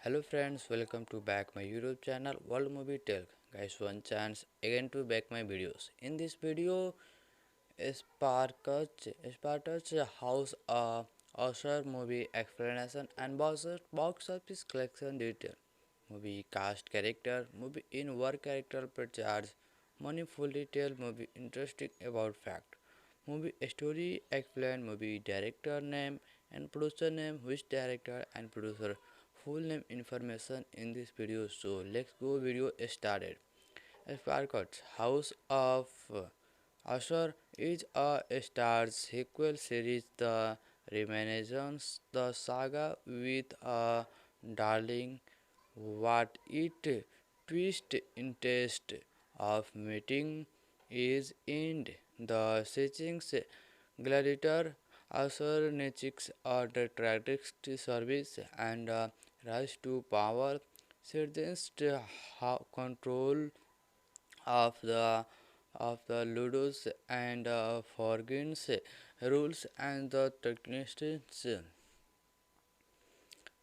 Hello friends, welcome to back my YouTube channel World Movie Tale. Guys, one chance again to back my videos. In this video, Spartacus House Oscar movie explanation and box office collection detail. Movie cast character, movie in work character per charge, money full detail, movie interesting about fact. Movie story explain, movie director name and producer name, which director and producer full name information in this video. So let's go video started. Sparkles House of Usher is a Star sequel series, the Renaissance, the saga with a darling what it twist in taste of meeting is in the settings gladiator Usher Nechic's the tragic service and rise to power suggests control of the Ludus and forgets rules and the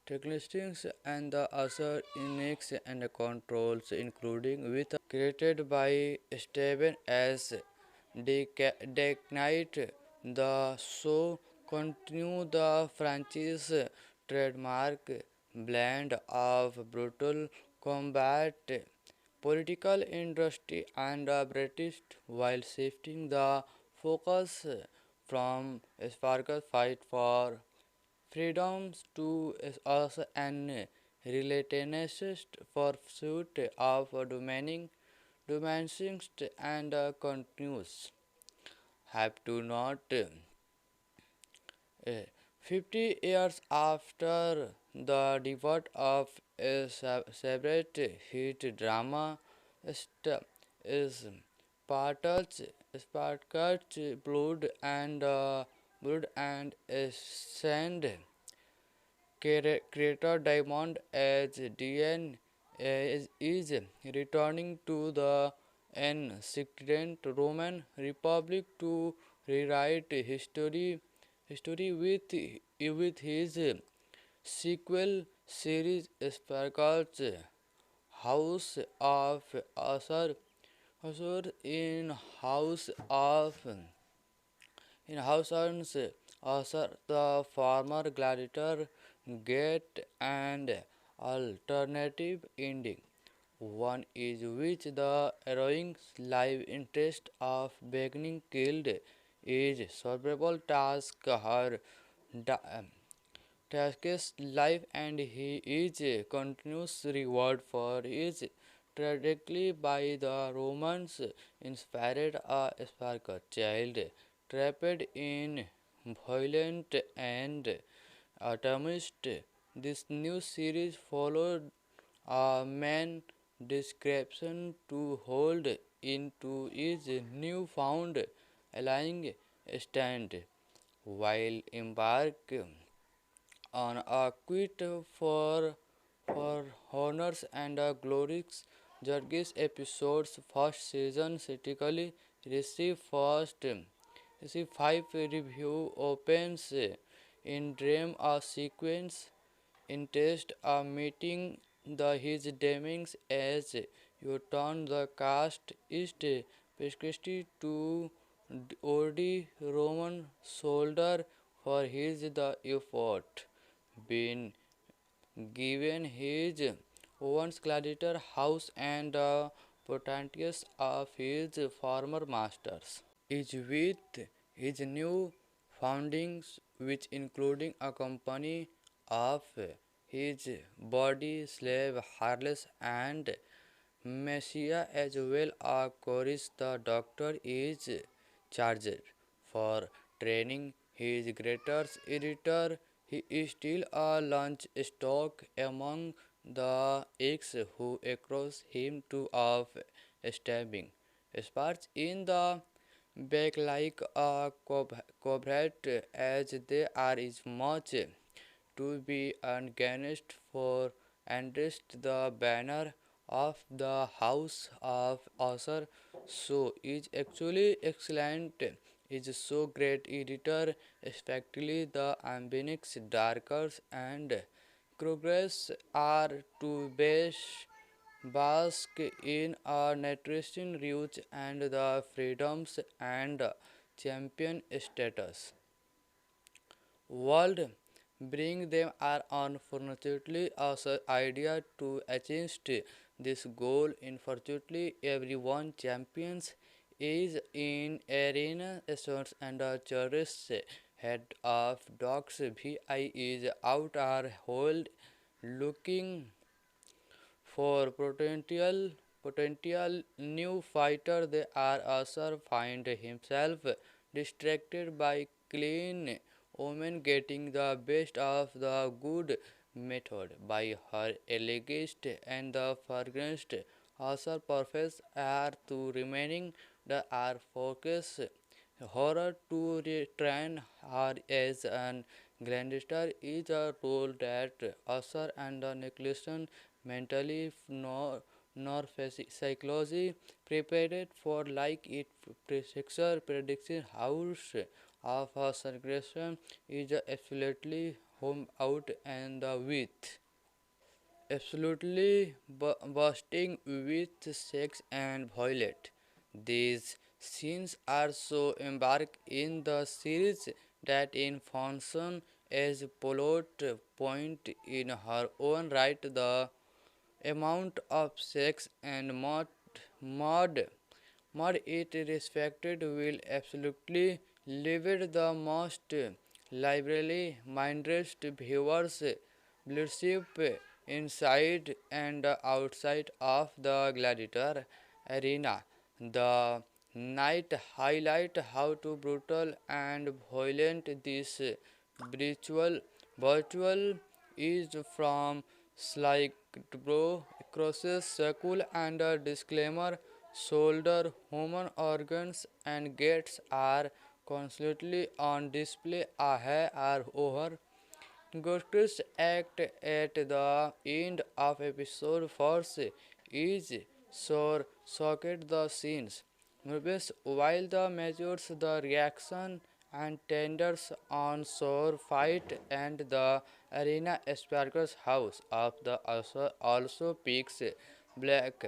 technicians and the other Unix and controls, including with created by Steven S. Knight. The show continue the franchise trademark blend of brutal combat, political industry, and British while shifting the focus from Sparkle's fight for freedoms to us an relentless pursuit of dominating and continues. Have to not 50 years after the debut of a separate hit drama is Spartacus Blood and Sand. Creator Diamond as DN is returning to the ancient Roman Republic to rewrite history with his sequel series Sparkles House of Usher. Usher in House Earns Usher, the former gladiator, get an alternative ending. One is which the heroine's life interest of being killed is solvable task her task's life and he is continuous reward for his tragically by the Romans inspired a spark child trapped in violent and atomist. This new series followed a man description to hold into his newfound allying stand while embark on a quest for honors and glories. Judges episodes first season critically received first receive 5 review opens in dream a sequence in test a meeting the his demons as you turn the cast is prescriptive to OD Roman soldier for his the effort been given his once gladiator house and the potentials of his former masters is with his new foundings which including a company of his body slave Harless and Messiah as well as Coris the doctor is charged for training his greater editor. He is still a lunch stock among the ex who accuse him to of stabbing. Sparks in the back like a cobrat as they are is much to be against for and the banner of the house of Usher so is actually excellent is so great editor especially the ambinix darkers and Progress are to bask in a nutrition rich and the freedoms and champion status. World bring them are unfortunately also idea to achieve this goal. Unfortunately, everyone champions is in arena sports and a tourist head of dogs VI is out are hold looking for potential new fighter. They are also find himself distracted by clean woman getting the best of the good method by her elegist and the fragrant also perfect are to remaining the are focus horror to retrain her as an grandster is a role that Usher and the Nicholson mentally nor psychology prepared for like it picture prediction house of a segregation is absolutely home out and the with absolutely bursting with sex and violence. These scenes are so embarked in the series that in function as plot point in her own right. The amount of sex and mod mod it respected will absolutely leave it the most liberally minded viewers blurship inside and outside of the gladiator arena. The night highlight how to brutal and violent this virtual is from Sly Bro crosses circle and a disclaimer shoulder human organs and gates are constantly on display. A are over Ghosts act at the end of episode 4 is sore socket the scenes. Movies while the measures the reaction and tenders on shore fight and the arena Sparkles house of the also picks black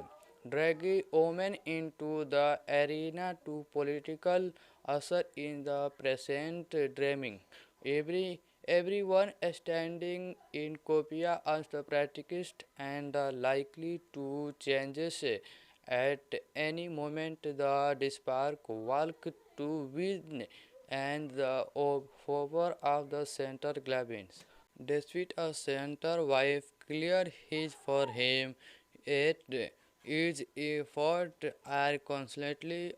draggy omen into the arena to political usher in the present dreaming. Everyone standing in copia as the practiced and likely to changes at any moment. The spark walk to win and the over of the center glabins. Despite a center wife clear his for him, yet his effort are constantly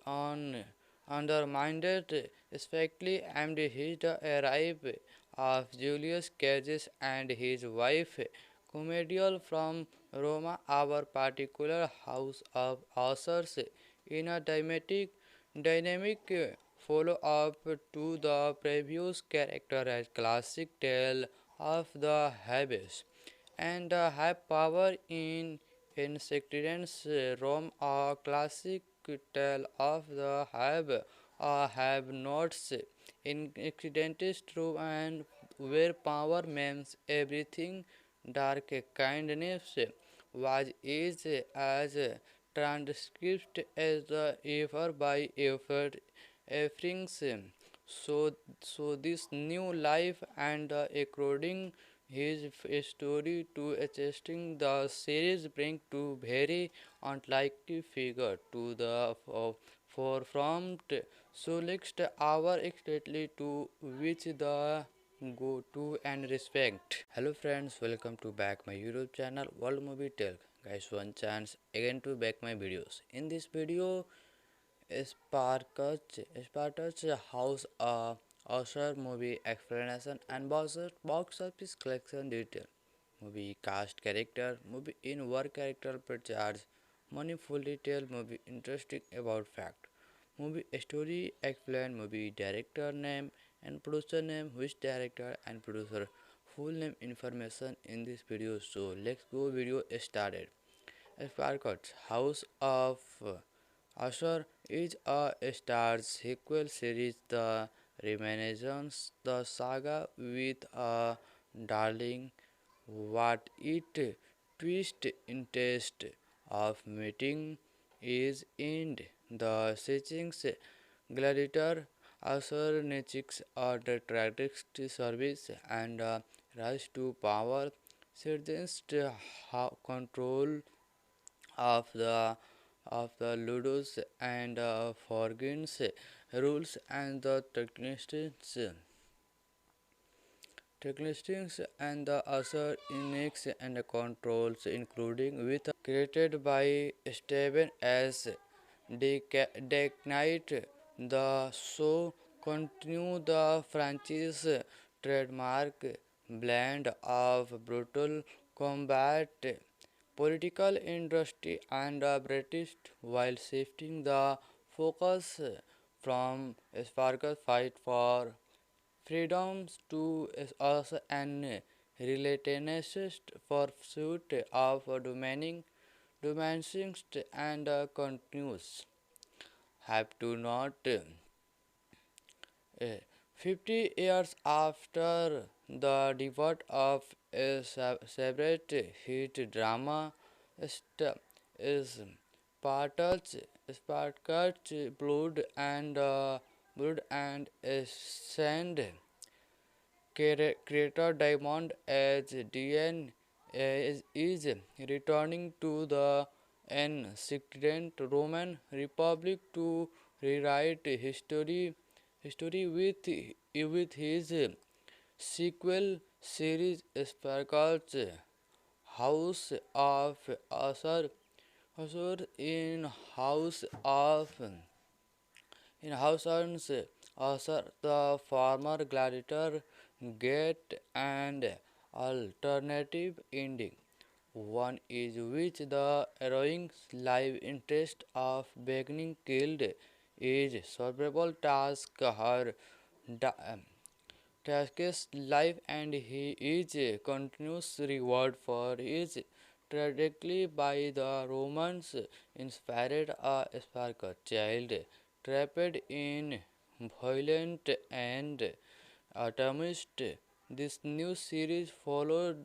undermined, especially amid his arrival of Julius Caesar and his wife, Comedial from Roma, our particular house of authors, in a dynamic follow-up to the previous character as classic tale of the habits and have power in insectidence Rome a classic tale of the have nots in accidents true and where power means everything dark kindness was is as transcript as the ever by effort efforts. So this new life and according his story to adjusting the series bring to very unlikely figure to the forefront. So next hour exactly to which the go to and respect. Hello friends, welcome to back my YouTube channel World Movie Tell. Guys, one chance again to back my videos. In this video, Spartacus House Usher movie explanation and box office collection detail. Movie cast character, movie in work character per charge, money full detail, movie interesting about fact. Movie story explain, movie director name and producer name, which director and producer full name information in this video. So let's go video started. Sparkles House of Usher is a Star sequel series, the Renaissance, the saga with a darling What it twist in taste of meeting is in the settings gladiator Asur Nechik's the tragic service and rise to power suggests control of the Ludus and Forgins rules and the technicians and the other Unix and controls including with created by Steven as Deck Knight. The show continue the franchise trademark blend of brutal combat, political industry, and British while shifting the focus from Sparkle's fight for freedoms to us an relentless pursuit of dominating and continues have to not 50 years after the debut of a separate hit drama is Spartacus Blood and Sand creator Diamond as DN is returning to the ancient Roman Republic to rewrite history with his sequel series Sparkle's House of Usher. Usher in House Earns the former gladiator get an alternative ending. One is which the heroine's life interest of being killed is solvable task her da- Tasker's life and he is continuous reward for his tragedy by the Romans inspired a Sparker child trapped in violent and atomist. This new series followed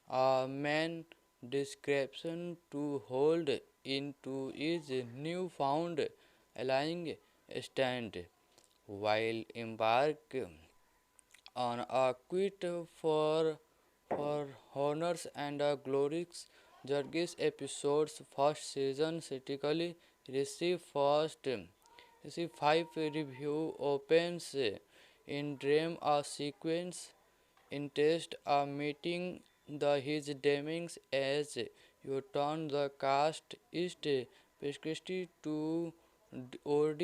a man description to hold into his newfound allying stand while embark on a quest for honors and glories. Jurgis episodes first season critically received first receive 5 review opens in dream a sequence in test a meeting the his demons as you turn the cast east prescriptive to OD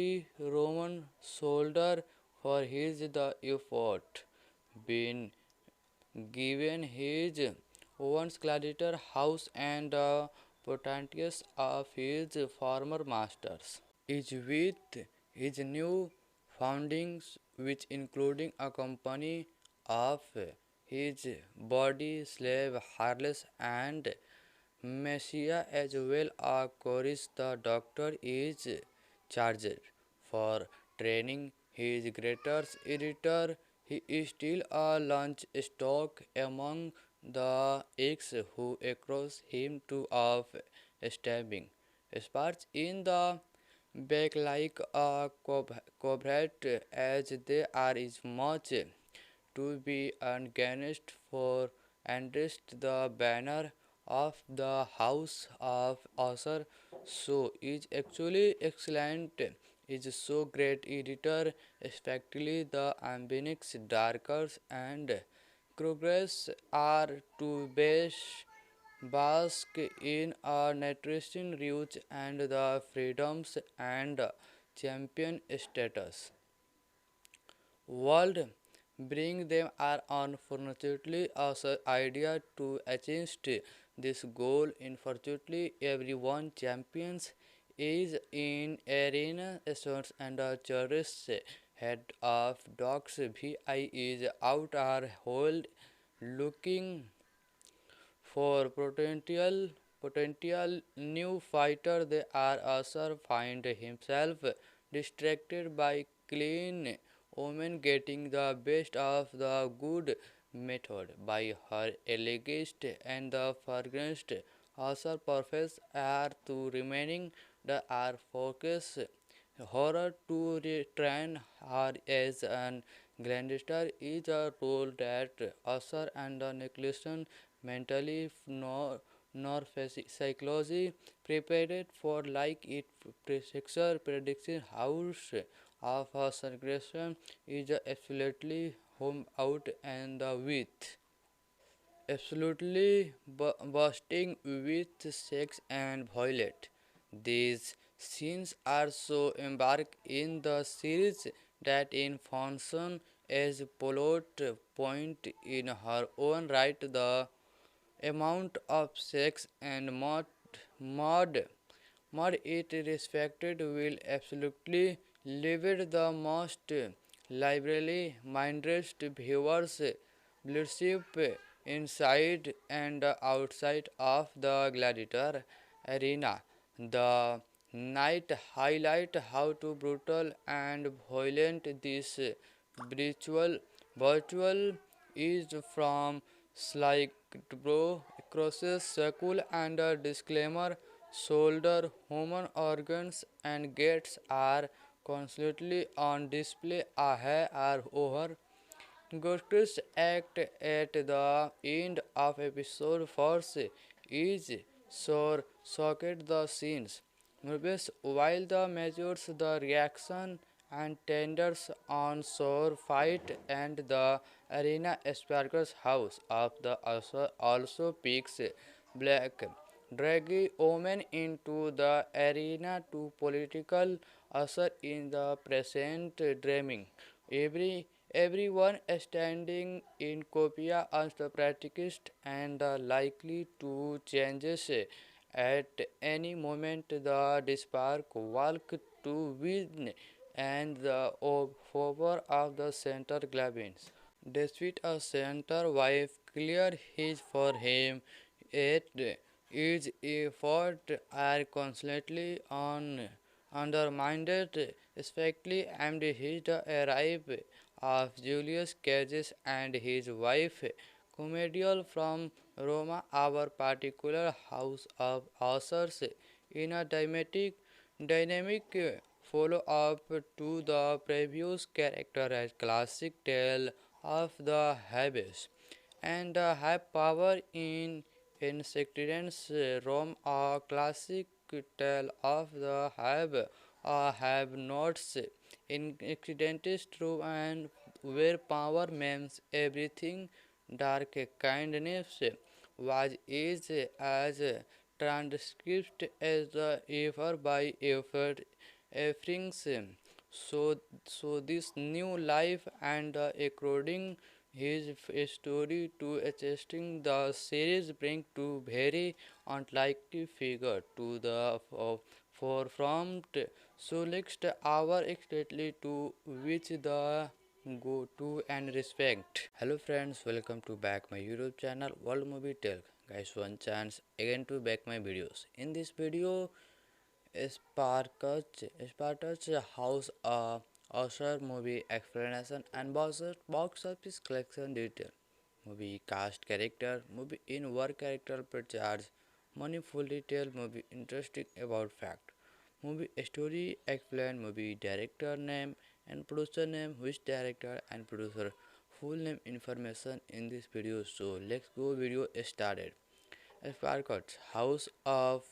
Roman soldier for his the effort been given his once gladiator house and the potentials of his former masters is with his new foundings which including a company of his body slave Harless and Messiah as well as Coris the doctor is charged for training his greatest editor. He is still a lunch stock among the ex who accuse him to of stabbing sparks in the back like a cobrat as they are is much to be against for and the banner of the house of Usher so is actually excellent is so great editor especially the ambience darkers and progress are to bask in a nutrition rich and the freedoms and champion status world bring them are unfortunately our idea to achieve this goal unfortunately everyone champions is in arena sports and a tourist head of dogs vi is out are hold looking for potential new fighter, they are also find himself distracted by clean women getting the best of the good method by her elegist and the fragrant also perfect are to remaining the are focus horror to retrain her as an grandster is a role that Usher and the Nicholson mentally nor psychology prepared for like it picture prediction house of her aggression is absolutely home out and the with absolutely bursting with sex and violence. These scenes are so embarked in the series that in function as plot point in her own right the amount of sex and mod mod it respected will absolutely leave it the most liberally minded viewers leadership inside and outside of the gladiator arena. The night highlight how to brutal and violent this virtual is from Sly Bro crosses circle and a disclaimer shoulder human organs and gates are constantly on display are over Ghosts act at the end of episode 4 is sore socket the scenes. Movies while the measures the reaction and tenders on sore fight and the arena Sparkles house of the also picks black draggy omen into the arena to political usher in the present dreaming. Everyone standing in Copia as the practicist and likely to changes at any moment the spark walk to win and the favor of the center Glavins. Despite a center wife clear his for him, yet his effort are constantly undermined, especially amid his arrival of Julius Caesar and his wife, Comedial from Roma, our particular house of authors, in a dynamic follow-up to the previous character as classic tale of the habits and have power in insectidence Rome a classic tale of the have nots in accidents true and where power means everything dark kindness was is as transcript as the ever by effort efforts so this new life and according his story to adjusting the series bring to very unlikely figure to the forefront so next hour exactly to which the go to and respect. Hello friends, welcome to back my YouTube channel World Movie Tell. Guys, one chance again to back my videos. In this video, Spartacus House Usher movie explanation and box office collection detail. Movie cast character, movie in work character per charge, money full detail, movie interesting about fact. Movie story explain, movie director name and producer name, which director and producer full name information in this video. So let's go video started. Sparkles House of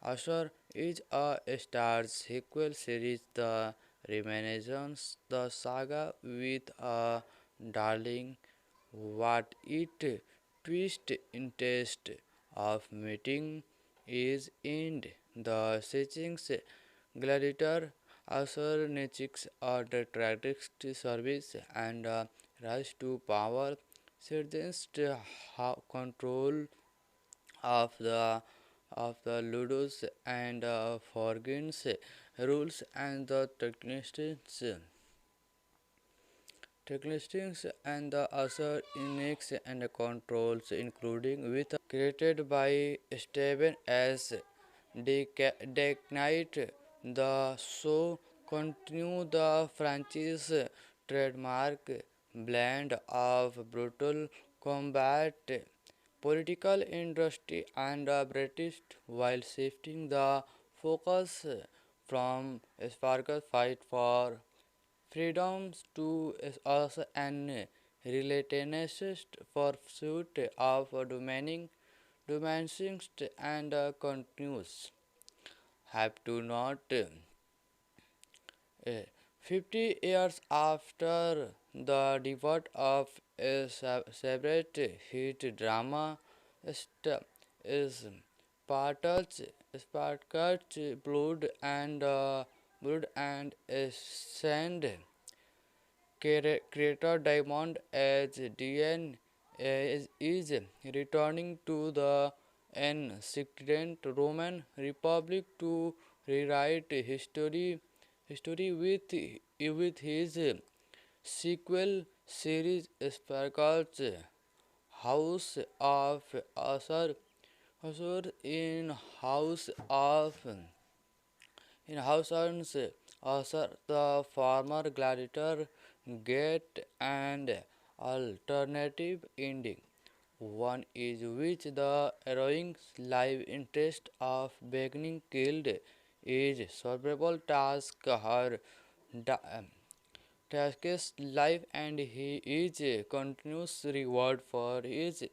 Usher is a Star sequel series, the Renaissance, the saga with a darling what it twist in taste of meeting is in the settings gladiator Usher Nechix or the tragic service and rise to power surgeons control of the Ludus and forgets rules and the technicians and the other uniques and controls including with created by Steven as Knight. The show continue the franchise trademark blend of brutal combat, political industry, and British while shifting the focus from Sparkle's fight for freedoms to also an relentless pursuit of dominating and continuous. Have to not 50 years after the debut of a separate hit drama st- is Spartacus Blood and Sand creator Diamond as DN is returning to the ancient Roman Republic to rewrite history with his sequel series Sparkles House of Usher. Usher in House Earns the former gladiator get an alternative ending. One is which the heroine's life interest of being killed is solvable task her da- Taske's life and he is continuous reward for his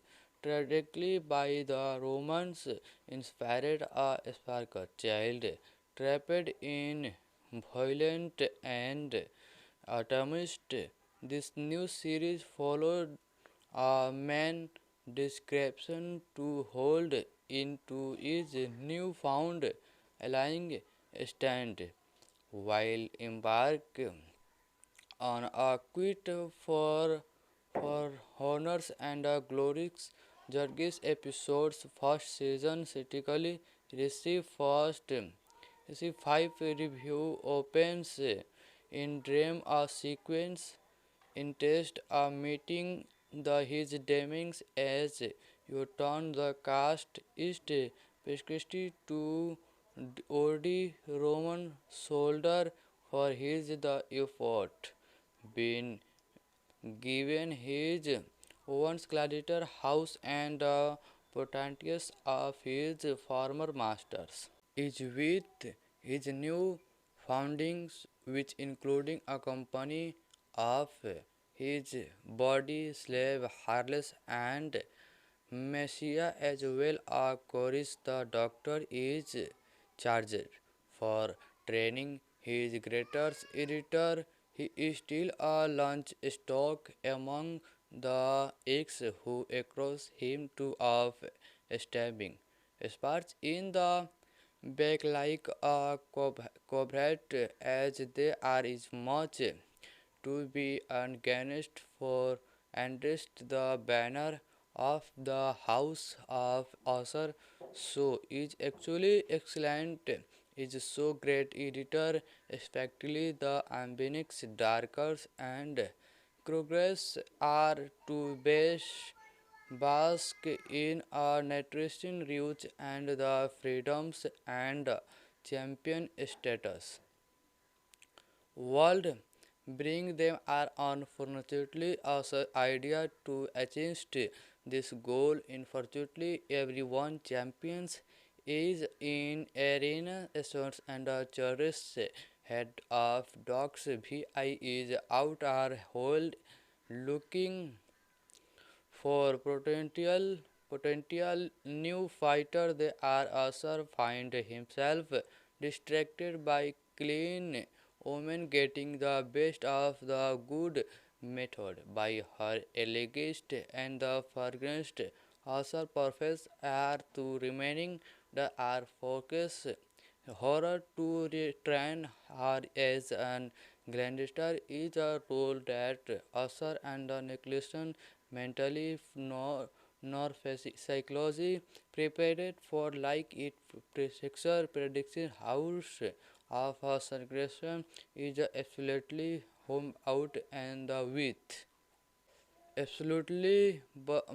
tragedy by the Romans inspired a spark child trapped in violent and atomist. This new series followed a man description to hold into his newfound allying stand while embark on a quest for honors and glories. Jurgis episodes first season critically received first receive 5 review opens in dream a sequence in test a meeting the his demons as you turn the cast east prescriptive to OD Roman soldier for his the effort been given his Owens gladiator house and the potentials of his former masters is with his new foundings which including a company of his body slave Harless and Messiah as well as Coris the doctor is charged for training his greatest editor. He is still a lunch stock among the ex who across him to of stabbing. Sparks in the back like a cobrat as they are is much to be against for and the banner of the house of Usher so is actually excellent is so great editor especially the ambience darkers and progress are to bask in a nutrition rich and the freedoms and champion status world bring them are unfortunately also idea to achieve this goal. Unfortunately, everyone champions is in arena sports and a tourist head of dogs VI is out are hold looking for potential new fighter, they are also find himself distracted by clean woman getting the best of the good method by her elegist and the fragrant also perfect are to remaining the are focus horror to retrain her as an grandster is a role that Usher and the Nicholson mentally nor psychology prepared for like it picture prediction house of a segregation is absolutely home out and the with absolutely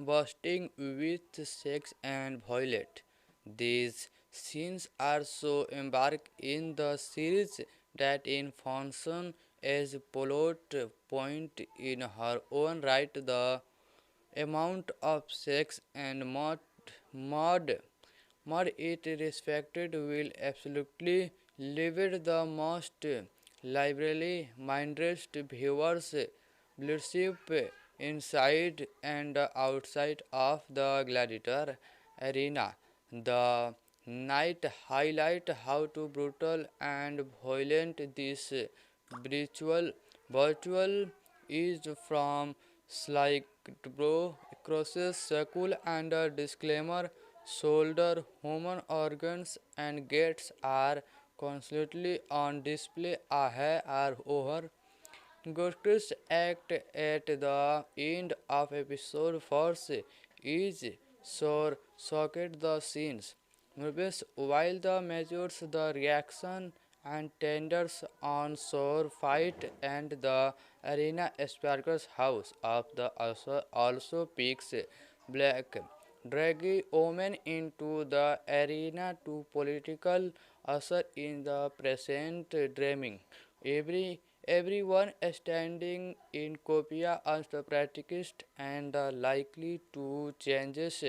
bursting with sex and violence. These scenes are so embarked in the series that in function as plot point in her own right. The amount of sex and mod mod it respected will absolutely leave it the most liberally minded viewers viewership inside and outside of the gladiator arena. The night highlight how to brutal and violent this virtual is from slight bro crosses circle and a disclaimer shoulder human organs and gates are constantly on display are over. Ghosts act at the end of episode 4 is sore socket the scenes. Movies while the measures the reaction and tenders on shore fight and the arena sparkles house of the also peaks black draggy omen into the arena to political usher in the present dreaming. Everyone standing in Copia as the practicist and likely to changes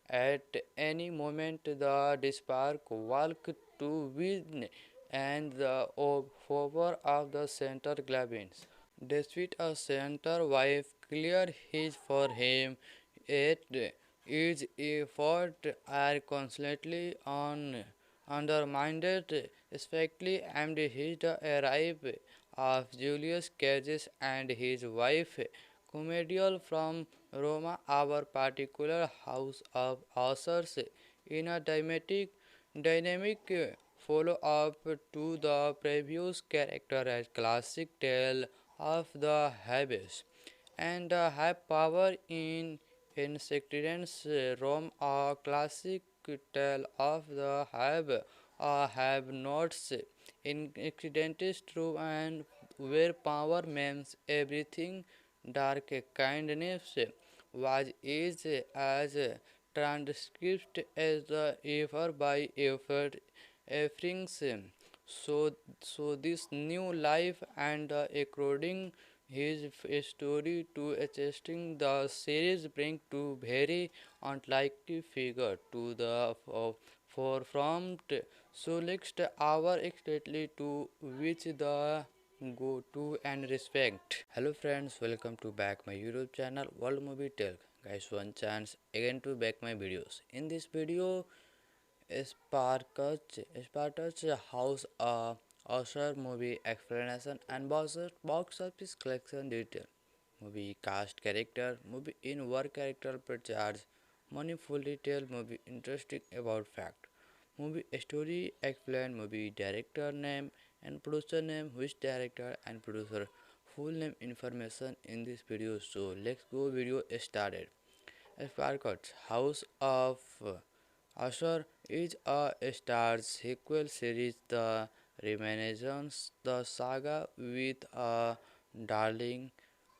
at any moment. The spark walk to win and the over of the center glabins. Despite a center wife clear his for him, yet his effort are constantly undermined, especially amid his arrival of Julius Caesar and his wife, Comedial from Roma, our particular house of authors, in a dynamic follow-up to the previous character as classic tale of the habits and have power in insectidence Rome a classic tale of the have nots in accidents true and where power means everything dark kindness was is as transcript as the ever by effort efforts. So this new life and according his story to adjusting the series bring to very unlikely figure to the forefront. So next our exactly to which the go to and respect. Hello friends, welcome to back my YouTube channel World Movie Tell. Guys, one chance again to back my videos. In this video, Spartacus House Usher movie explanation and box office collection detail. Movie cast character, movie in work character per charge, money full detail, movie interesting about fact. Movie story explain, movie director name and producer name, which director and producer full name information in this video. So let's go video started. Sparkles House of Usher is a Star sequel series, the Renaissance, the saga with a darling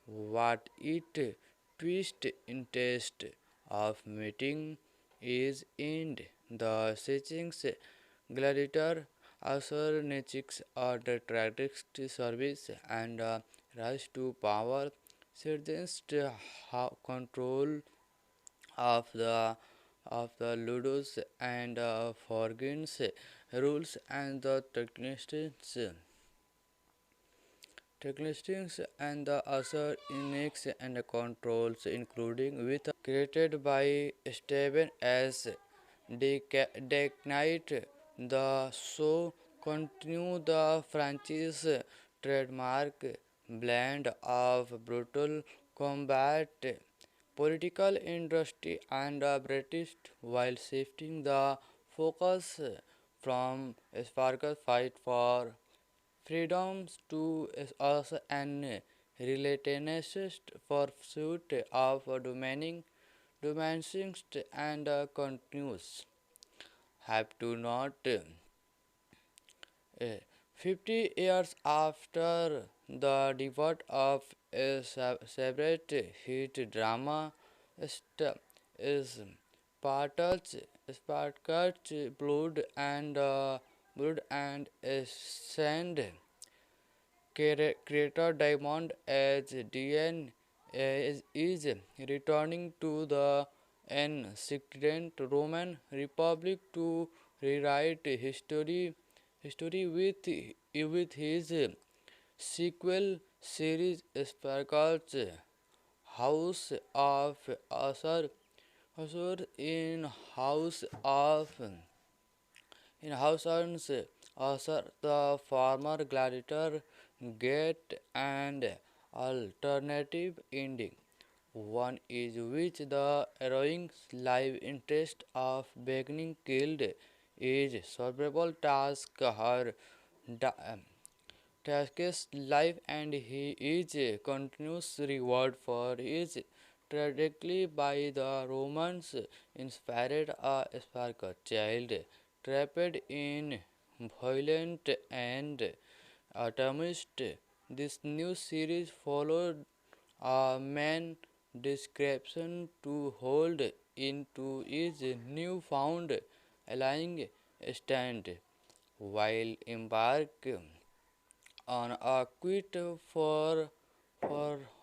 what it twist in taste of meeting is in the settings gladiator Usher Nechix are the tragic service and rise to power surgeons control of the Ludus and forgets rules and the technicians and the other uniques and controls including with created by Steven as Deck Knight. The show continue the franchise trademark blend of brutal combat, political industry and British while shifting the focus from Sparkle's fight for freedoms to us an relentless pursuit of dominating and continues have to not 50 years after the debut of a separate hit drama is Spartacus, Blood and Sand Creator Diamond as DN is returning to the ancient Roman Republic to rewrite history with his sequel series sparkles House of Usher. Usher in House Earns Usher the former gladiator get and alternative ending. One is which the heroine's live interest of being killed is solvable task her da- Taske's life and he is a continuous reward for his tragedy by the Romans inspired a spark child trapped in violent and atomist. This new series followed a man description to hold into his newfound allying stand while embark on a quest for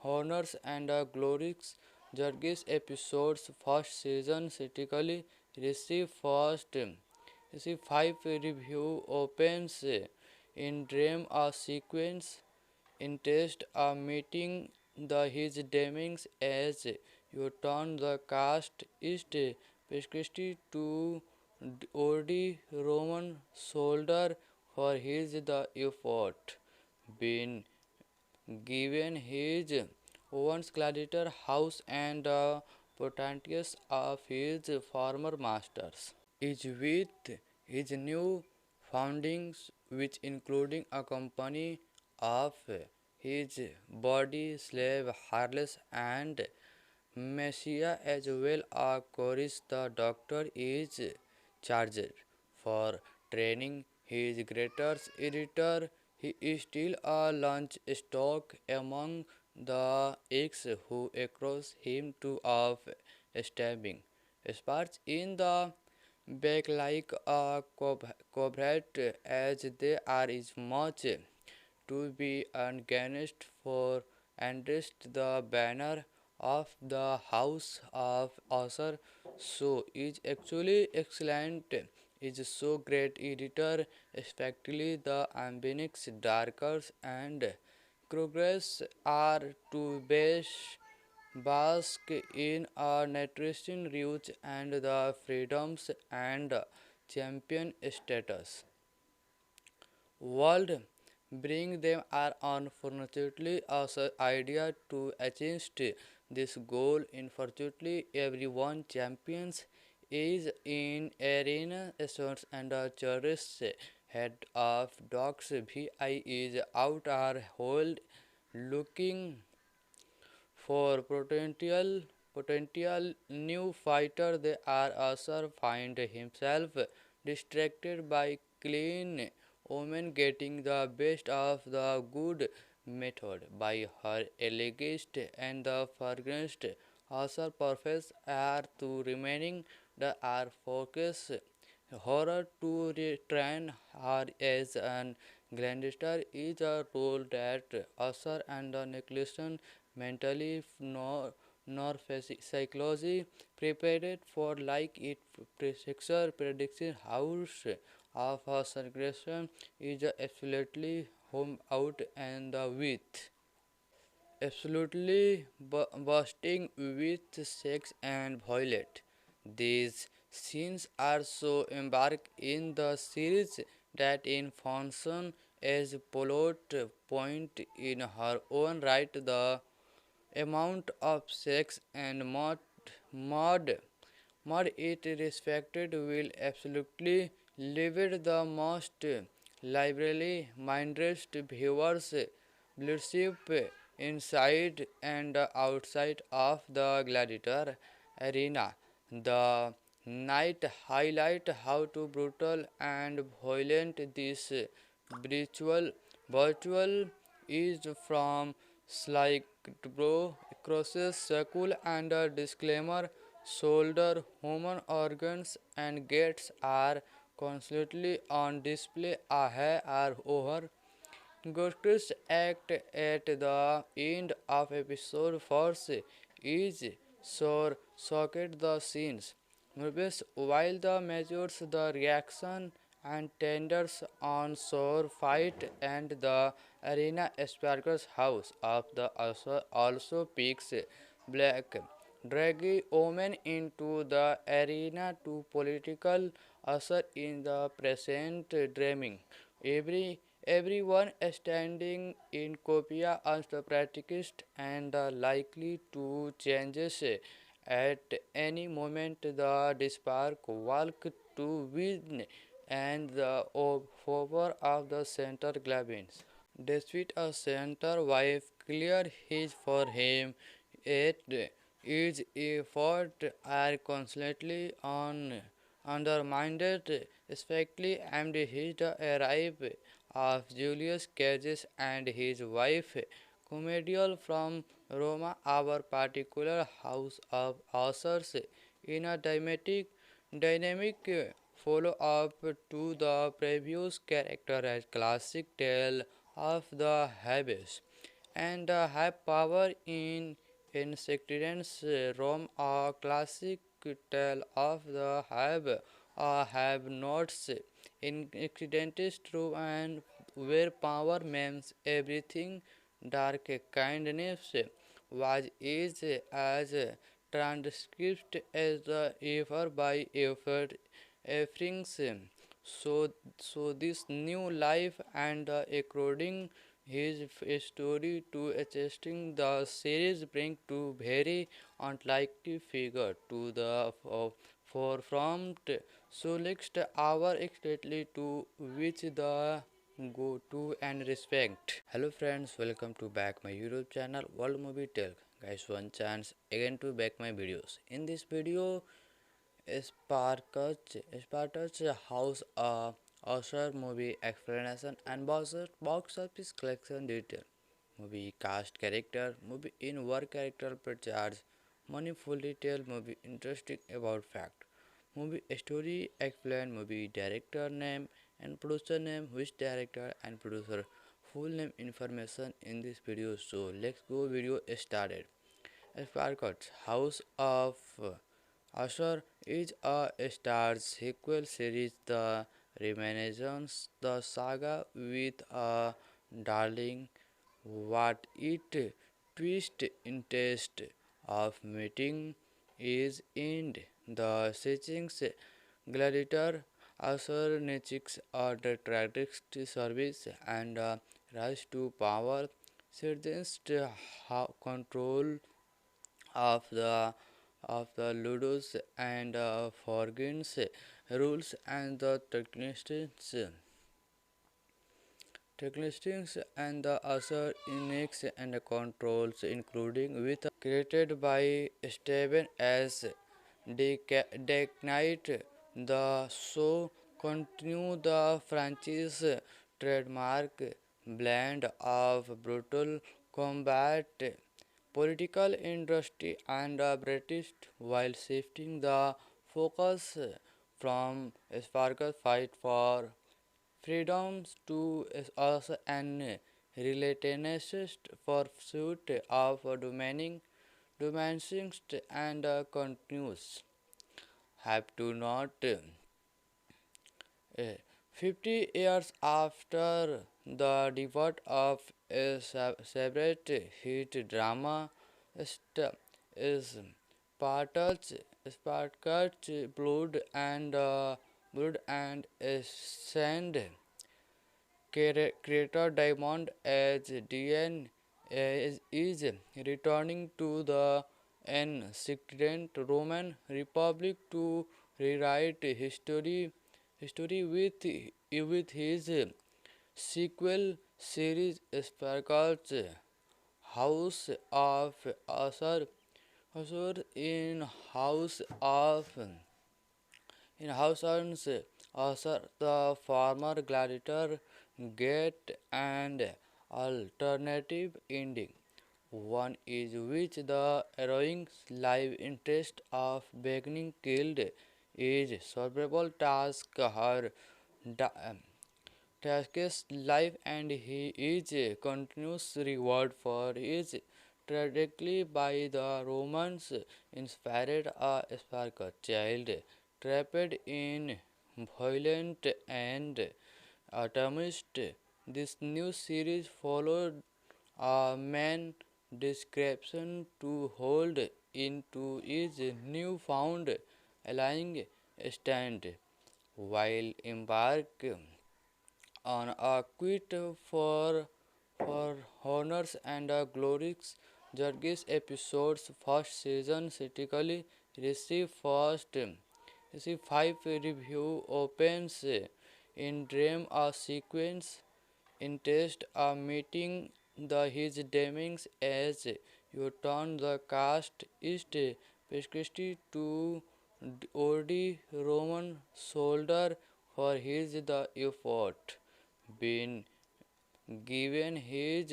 honors and glories. Jurgis episodes first season critically received 5 review opens in dream a sequence in test a meeting the his demons as you turn the cast east prescriptive to OD Roman soldier for his the effort been given his once gladiator house and the potentials of his former masters is with his new foundings which including a company of his body slave Harless and Messiah as well as Coris the doctor is charged for training his greatest editor. He is still a lunch stock among the ex who across him to of stabbing sparks in the back like a cobrat as they are is much to be against for and the banner of the house of Usher so is actually excellent is so great editor especially the ambience darkers and progress are to bask in a nutrition rich and the freedoms and champion status world bring them are unfortunately also idea to achieve this goal unfortunately everyone champions is in arena sports and a tourist head of dogs vi is out are hold looking for potential new fighter they are also find himself distracted by clean woman getting the best of the good method by her elegant and the fragrant also perfect are to remaining the are focus horror to retrain her as an grandster is a role that Usher and the Nicholson mentally nor psychology prepared for like it picture prediction house of a aggression is absolutely home out and the with absolutely bursting with sex and violence. These scenes are so embarked in the series that in function as plot point in her own right the amount of sex and mod Mud it respected will absolutely leave it the most liberally minded viewers blurship inside and outside of the gladiator arena. The night highlight how to brutal and violent this virtual is from slight bro crosses circle and a disclaimer shoulder human organs and gates are constantly on display are over Ghosts act at the end of episode 4 is sore socket the scenes. Movies while the measures the reaction and tenders on sore fight and the arena Sparkle's house of the also picks black draggy omen into the arena to political usher in the present dreaming. Everyone standing in copia as the practiced and likely to changes at any moment the spark walk to win and the over of the center glabins. Despite a center wife clear his for him, yet his effort are constantly undermined, especially amid his arrival of Julius Caesar and his wife, Comedial from Roma, our particular house of authors, in a dynamic follow-up to the previous character as classic tale of the Habes and have power in insectidence Rome a classic tale of the have nots in accidents true and where power means everything dark kindness was is as transcript as the ever by effort efforts so this new life and according his story to adjusting the series bring to very unlikely figure to the forefront so next hour exactly to which the go to and respect. Hello friends, welcome to back my YouTube channel World Movie Tell. Guys, one chance again to back my videos. In this video, Spartacus House Usher movie explanation and box office collection detail. Movie cast character, movie in work character per charge, money full detail, movie interesting about fact. Movie story explain, movie director name and producer name, which director and producer full name information in this video. So let's go video started. Sparkles House of Usher is a Star sequel series, the Renaissance, the saga with a darling what it twist in taste of meeting is in the settings gladiator Usher Netflix or the tragic service and rise to power surgeons control of the Ludus and forgets rules and the technicians and the other index and controls including with created by Steven as Deck Knight. The show continue the franchise trademark blend of brutal combat, political industry, and British while shifting the focus from Sparkle's fight for freedoms to us an relentless pursuit of dominating and continues have to not 50 years after the debut of a separate hit drama is Spartacus, Spartacus Blood and Sand creator Diamond as DN is returning to the ancient Roman Republic to rewrite history with his sequel series Sparkles House of Usher. Usher in House Arms, Usher, the former gladiator, get an alternative ending. One is which the heroine's life interest of being killed is solvable task. Her Taske's life, and he is a continuous reward for his tragedy by the Romans inspired a sparkle child trapped in violent and atomist. This new series followed a man description to hold into his newfound lying stand while embark on a quest for honors and glories. Jurgis episodes first season critically received five review opens in dream a sequence in test a meeting the his demons as you turn the cast east prescriptive to OD Roman soldier for his the effort been given his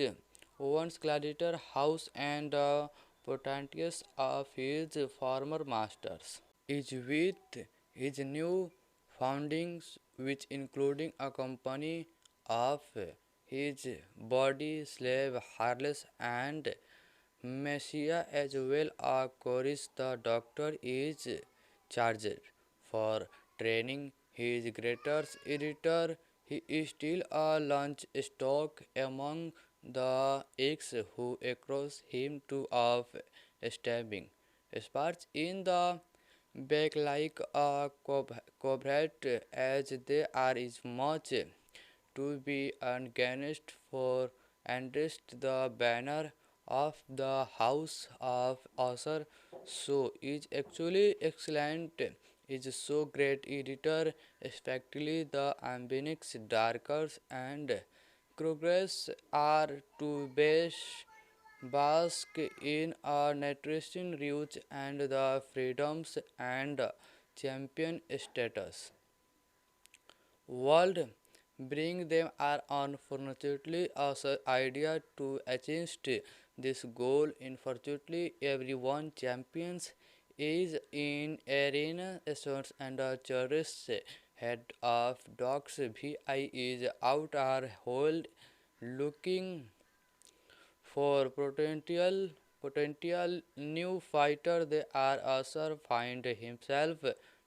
own gladiator house and the potentials of his former masters is with his new foundings, which including a company of his body slave Harles and Messiah as well as Coris the doctor is charged for training his greatest editor. He is still a lunch stock among the ex who across him to of stabbing. Sparks in the back like a cobrat as they are is much to be against for and the banner of the house of author so is actually excellent is so great editor especially the ambience darkers and progress are to base bask in a nutrition rich and the freedoms and champion status world bring them are unfortunately a idea to achieve this goal. Unfortunately everyone champions is in arena sports and a tourist head of dogs vi is out are hold looking for potential new fighter they are also find himself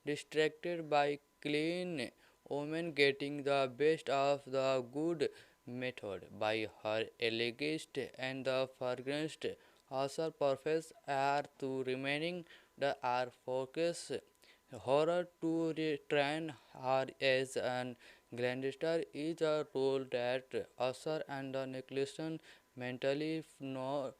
distracted by clean woman getting the best of the good method by her elegist and the fragrant also perfect are to remaining the are focus horror to retrain her as an grandster is a role that Usher and the Nicholson mentally nor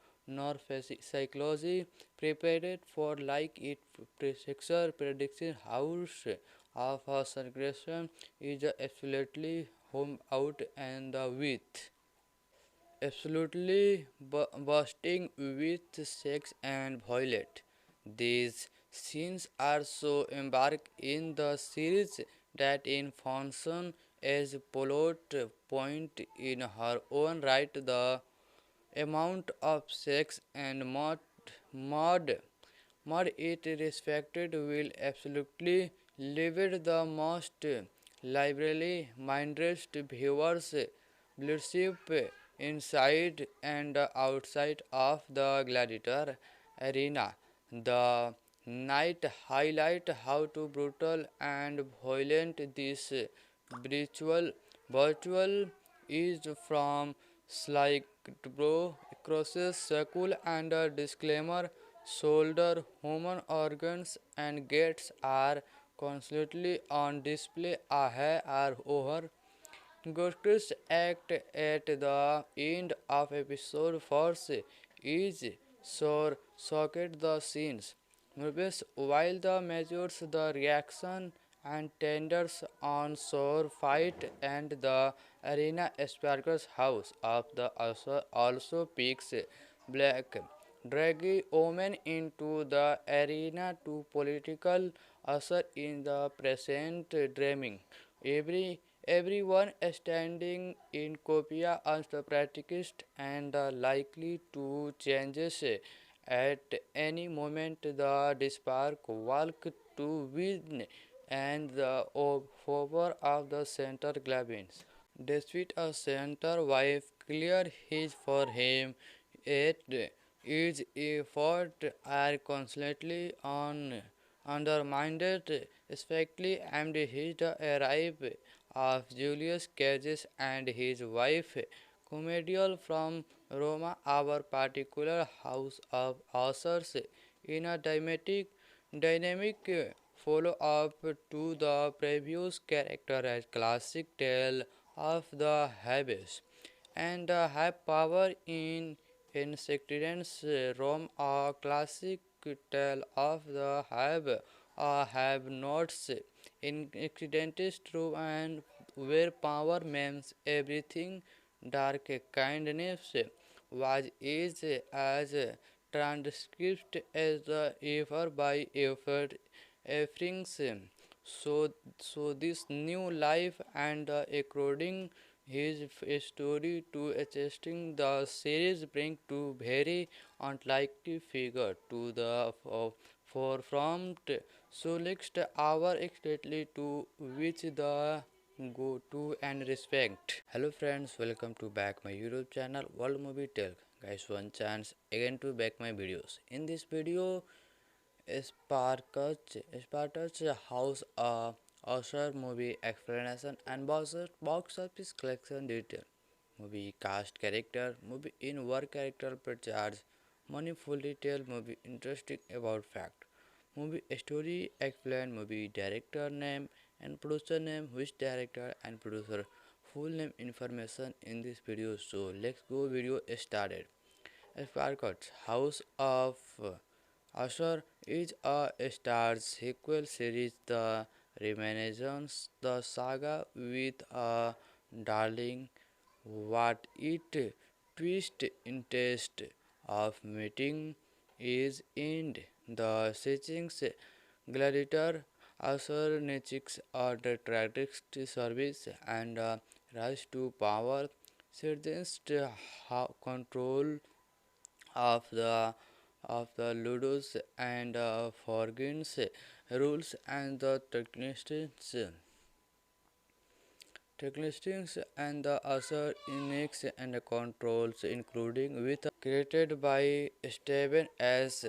psychology prepared for like it picture prediction house of a aggression is absolutely home out and the with absolutely bursting with sex and violence. These scenes are so embarked in the series that in function as plot point in her own right the amount of sex and mod Mud it respected will absolutely leave it the most liberally minded viewers blurship inside and outside of the gladiator arena. The night highlight how to brutal and violent this virtual is from Sly Bro crosses circle and a disclaimer shoulder human organs and gates are constantly on display are over Ghosts act at the end of episode 4 is sore socket the scenes. Movies while the measures the reaction and tenders on shore fight and the arena sparkles house of the also picks black draggy omen into the arena to political usher in the present dreaming. Everyone standing in Copia as the practicist and likely to changes at any moment the spark walk to win and the favor of the center glabins. Despite a center wife clear his for him, yet his efforts are constantly undermined, especially amid his arrival of Julius Caesar and his wife, Comedial from Roma, our particular house of authors, in a dynamic follow-up to the previous character as classic tale of the habits and have power in insectarians Rome a classic tale of the have nots in accidents true and where power means everything dark kindness was is as transcript as the ever by effort efforts so this new life and according his story to adjusting the series bring to very unlikely figure to the forefront so next hour exactly to which the go to and respect. Hello friends, welcome to back my YouTube channel World Movie Tell. Guys, one chance again to back my videos. In this video, Spartacus House Usher movie explanation and box office collection detail. Movie cast character, movie in work character per charge, money full detail, movie interesting about fact. Movie story explain, movie director name and producer name, which director and producer full name information in this video. So let's go video started. Sparkles House of Usher is a Star sequel series, The Renaissance, the saga with a darling what it twist in taste of meeting is in the settings gladiator Usher Netflix or the tragic service and rise to power surgeons control of the Ludus and forgets rules and the technicians and the other index and controls including with created by Steven S.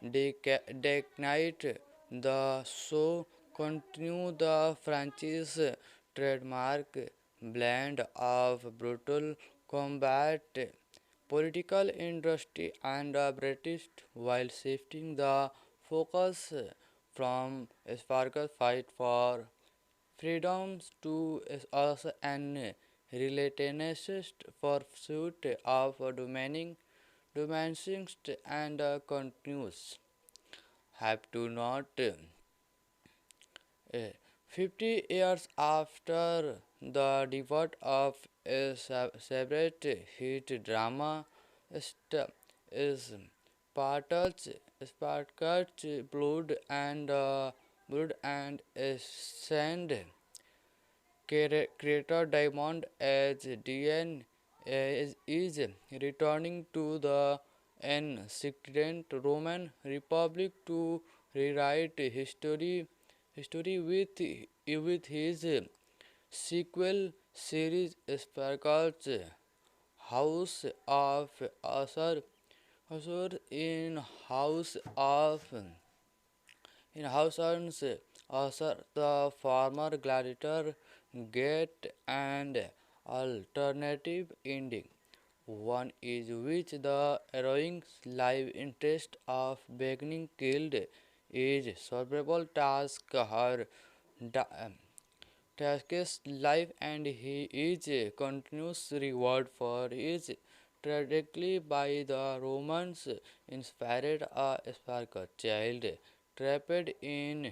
Knight. The show continue the franchise trademark blend of brutal combat, political industry, and British while shifting the focus from Sparkle's fight for freedoms to us an relentless pursuit of dominating and continues have to not 50 years after the debut of a separate hit drama is Spartacus Blood and Sand creator Diamond as DN is returning to the ancient Roman Republic to rewrite history with his sequel series Sparkles House of Usher. Usher in House Arms, Usher, the former gladiator, get an alternative ending. One is which the heroine's life interest of being killed is solvable task her da- Task's life and he is continuous reward for his tragedy by the Romans inspired a spark child trapped in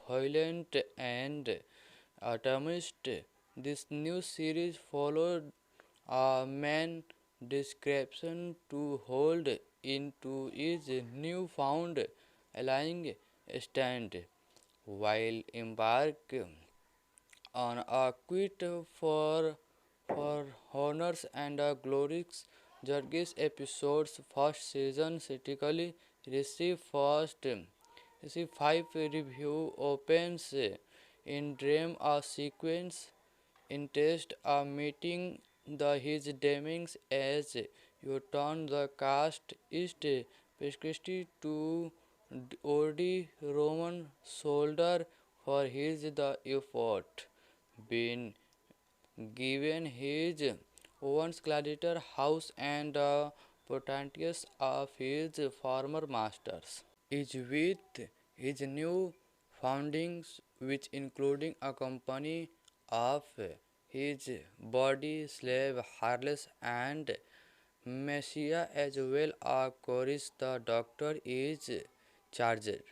violent and atomist. This new series followed a man description to hold into his newfound allying stand while embark on a quest for honors and glories. Jurgis episodes first season critically received 5 review opens in dream a sequence interest of meeting his demons as you turn the cast east prescription to Odi Roman soldier for his the effort been given his own gladiator house and the potentials of his former masters is with his new foundings, which including a company of his body slave Harles and Messiah as well as Coris the doctor is charged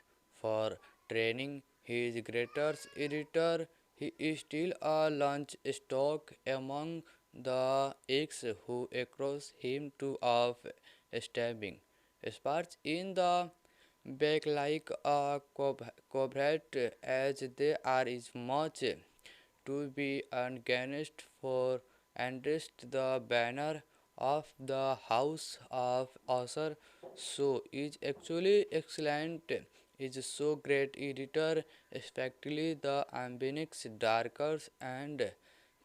for training his greater editor. He is still a lunch stock among the ex who across him to of stabbing sparks in the back like a cobrat as they are is much to be against for against the banner of the house of author so is actually excellent is so great editor especially the ambience darkers and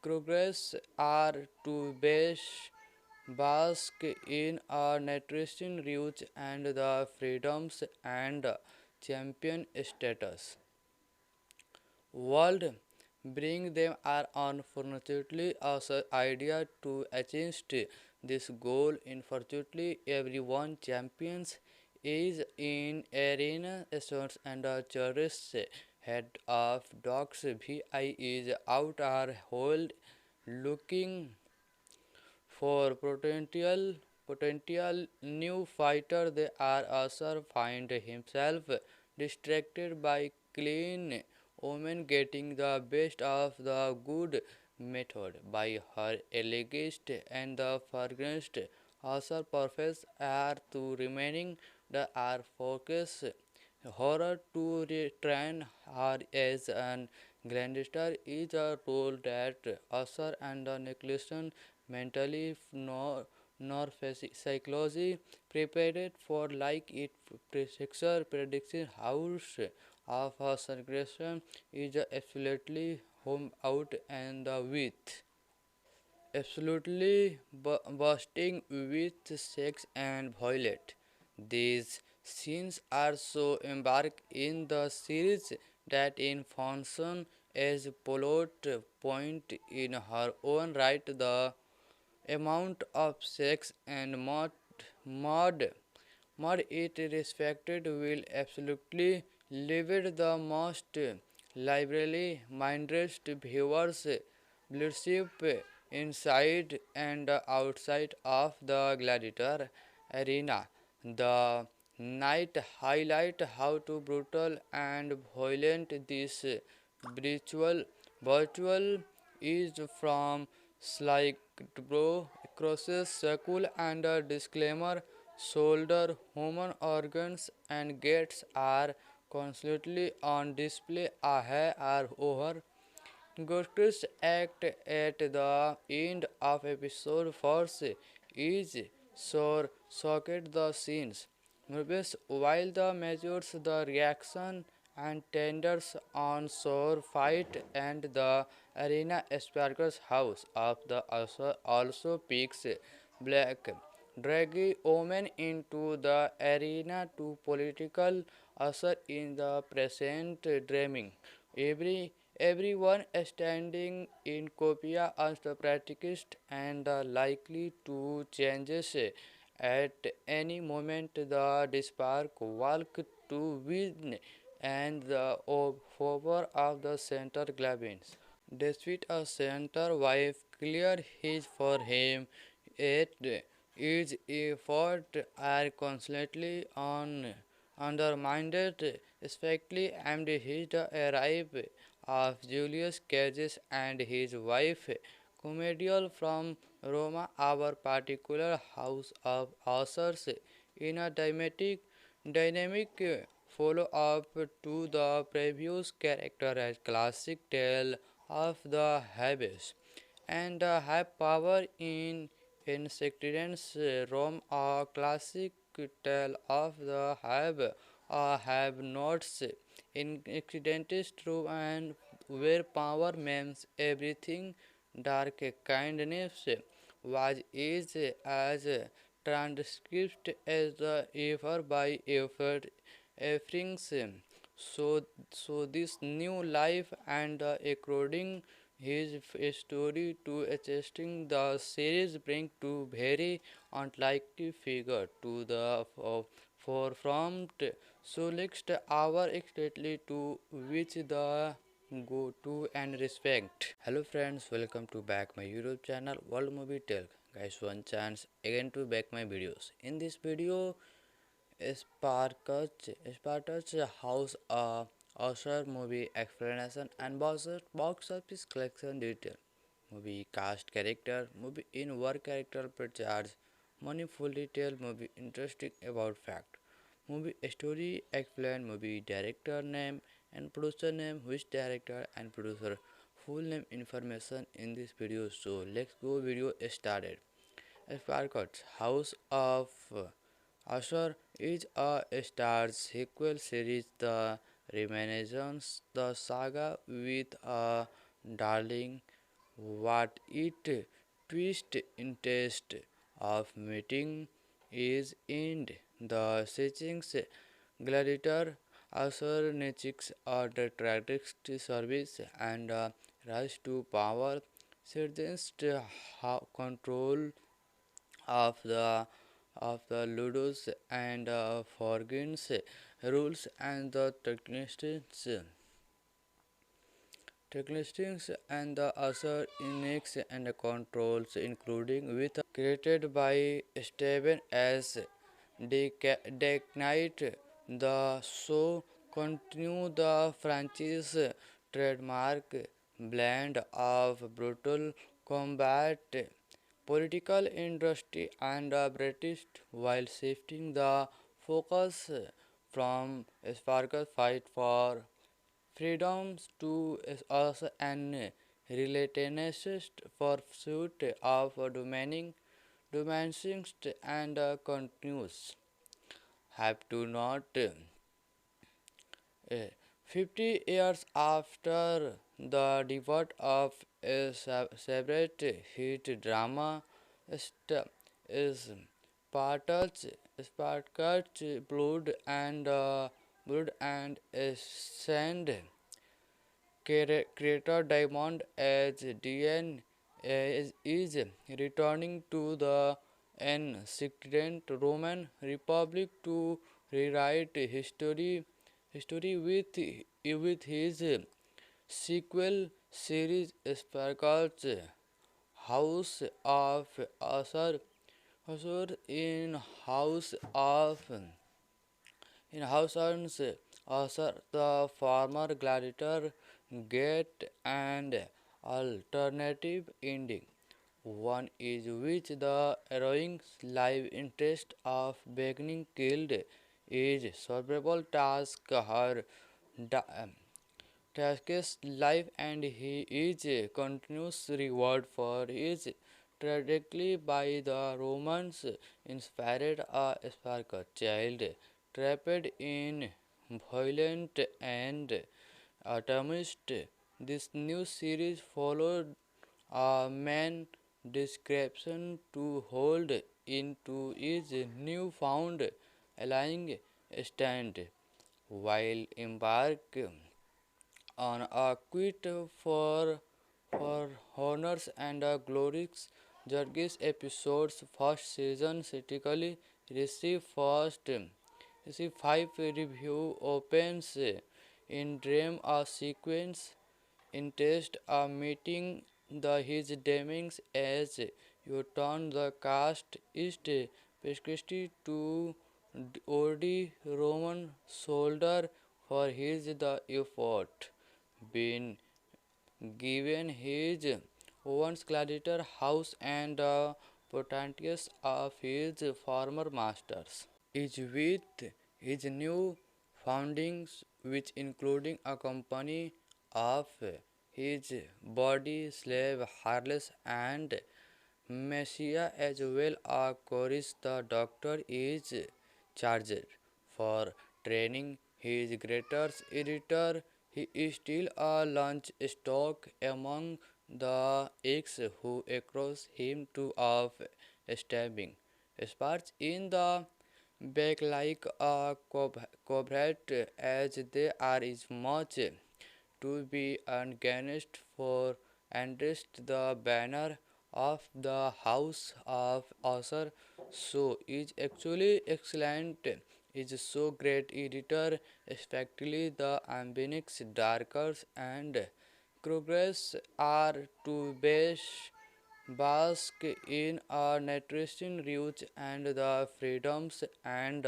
progress are to base bask in a nutrition rich and the freedoms and champion status world bring them are unfortunately also idea to achieve this goal unfortunately everyone champions is in arena sports and a tourist head of dogs vi is out are hold looking for potential new fighter they are also find himself distracted by clean woman getting the best of the good method by her elegist and the fragrant also perfect are to remaining the are focus horror to retrain her as an grandster is a role that Usher and the Nicholson mentally nor psychology prepared for like it picture prediction house of a aggression is absolutely home out and the with absolutely bursting with sex and violence. These scenes are so embarked in the series that in function as plot point in her own right the amount of sex and mod mud it respected will absolutely leave the most liberally minded viewers blurship inside and outside of the gladiator arena. The night highlight how to brutal and violent this virtual is from Sly Bro crosses circle and a disclaimer shoulder human organs and gates are constantly on display are over Ghosts act at the end of episode 4 is sore socket the scenes. Movies while the measures the reaction and tenders on shore fight and the arena Asperger's house of the also picks black draggy omen into the arena to political usher in the present dreaming. Everyone standing in copia as the practicist and likely to changes at any moment the spark walk to win and the favor of the center Glavins. Despite a center wife clear his for him, yet his effort are constantly undermined, especially amid his arrival of Julius Caesar and his wife, Comedial from Roma, our particular house of authors, in a dynamic follow-up to the previous character as classic tale of the habits and have power in insectidence Rome a classic tale of the have nots in accidents true and where power means everything dark kindness was as transcribed as the ever by effort efforts. So this new life and according his story to adjusting the series bring two very unlikely figure to the forefront. So next our exactly to which the go to and respect. Hello friends, welcome to back my YouTube channel World Movie Tell. Guys, one chance again to back my videos. In this video, Spartacus House Usher movie explanation and box office collection detail. Movie cast character, movie in work character per charge, money full detail, movie interesting about fact. Movie story explain, movie director name and producer name, which director and producer full name information in this video. So let's go video started. Sparkles House of Usher is a Star sequel series, the Renaissance, the saga with a darling what it twist in taste of meeting is in the settings gladiator Usher Nechix are the tragic service and rise to power surgeons control of the Ludus and Forgins rules and the technicians and the other Unix and controls including with created by Steven S. Knight. The show continue the franchise trademark blend of brutal combat, political industry, and British while shifting the focus from Sparkle's fight for freedoms to us an relentless pursuit of dominating and continues. Have to not 50 years after the debut of a separate hit drama is Spartacus, Spartacus Blood and Sand. Creator Diamond as DN is returning to the ancient Roman Republic to rewrite history with his sequel series Sparkles House of Usher. Usher in House Usher, the former gladiator get an alternative ending. One is which the heroine's life interest of being killed is solvable task her da- Tasker's life and he is continuous reward for his tragedy by the Romans inspired a spark child trapped in violent and atomist. This new series followed a man description to hold into his newfound allying stand while embark on a quest for honors and glories. Jurgis episodes first season critically received 5 review opens in dream a sequence in test a meeting the his demons as you turn the cast is prescribed to OD Roman soldier for his the effort been given his once gladiator house and the potentials of his former masters is with his new foundings which including a company of his body slave Harless and Messiah as well as Coris the doctor is charged for training his greatest editor. He is still a lunch stock among the ex who across him to of stabbing sparks in the back like a cobrat as they are is much to be against for against the banner of the house of Usher. So is actually excellent. Is so great editor, especially the ambience darkers and progress are to bask in a nutrition rich and the freedoms and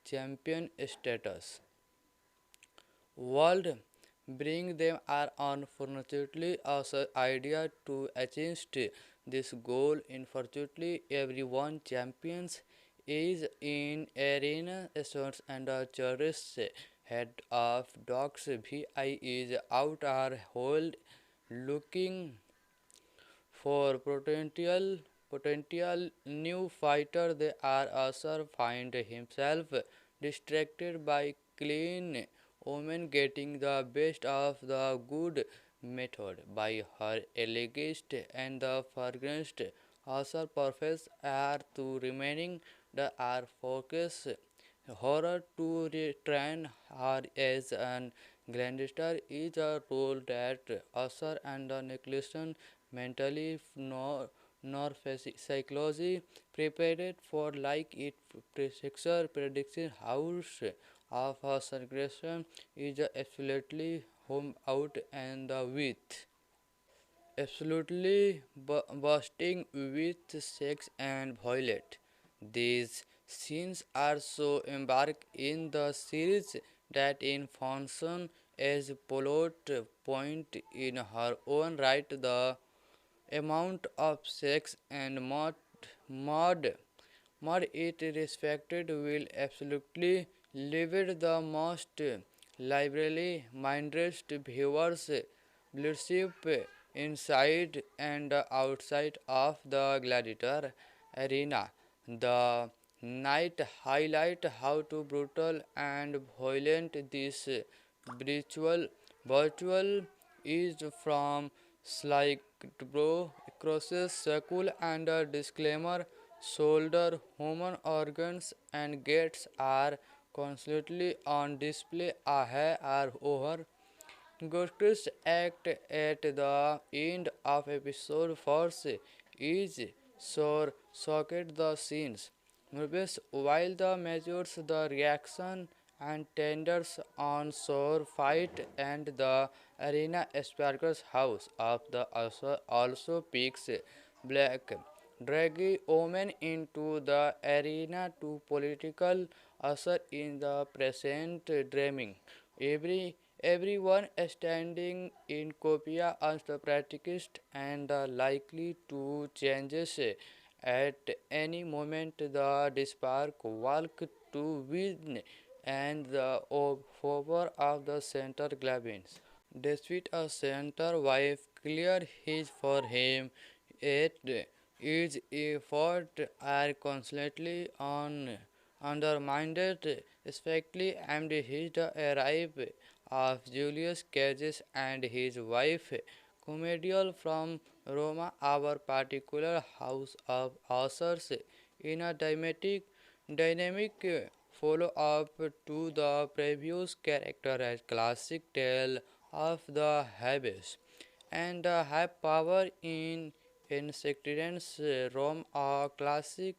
champion status world bring them are unfortunately as an idea to achieve this goal. Unfortunately everyone champions is in arena sports and a tourist head of dogs vi is out are hold looking for potential new fighter, they are also find himself distracted by clean woman getting the best of the good method by her elegist and the fragrant also perfect are to remaining the are focus horror to retrain her as an grandster is a role that Usher and the Nicholson mentally nor psychology prepared for like it picture prediction house of a aggression is absolutely home out and the with absolutely bursting with sex and violence. These scenes are so embarked in the series that in function as plot point in her own right the amount of sex and mod mod it respected will absolutely leave the most liberally minded viewers blurship inside and outside of the gladiator arena. The night highlight how to brutal and violent this virtual is from Sly Bro crosses circle and a disclaimer shoulder human organs and gates are constantly on display are over Ghosts act at the end of episode 4 is sore socket the scenes. Movies while the measures the reaction and tenders on shore fight and the arena Asperger's house of the also picks black draggy women into the arena to political usher in the present dreaming. Everyone standing in copia as the practiced and likely to changes at any moment the spark walk to win and the over of the center glabins. Despite a center wife clear his for him, yet his effort are constantly undermined, especially amid his arrival of Julius Caesar and his wife, comedial from Roma, our particular house of authors, in a dynamic follow-up to the previous character as classic tale of the habits and have power in insectarians Rome a classic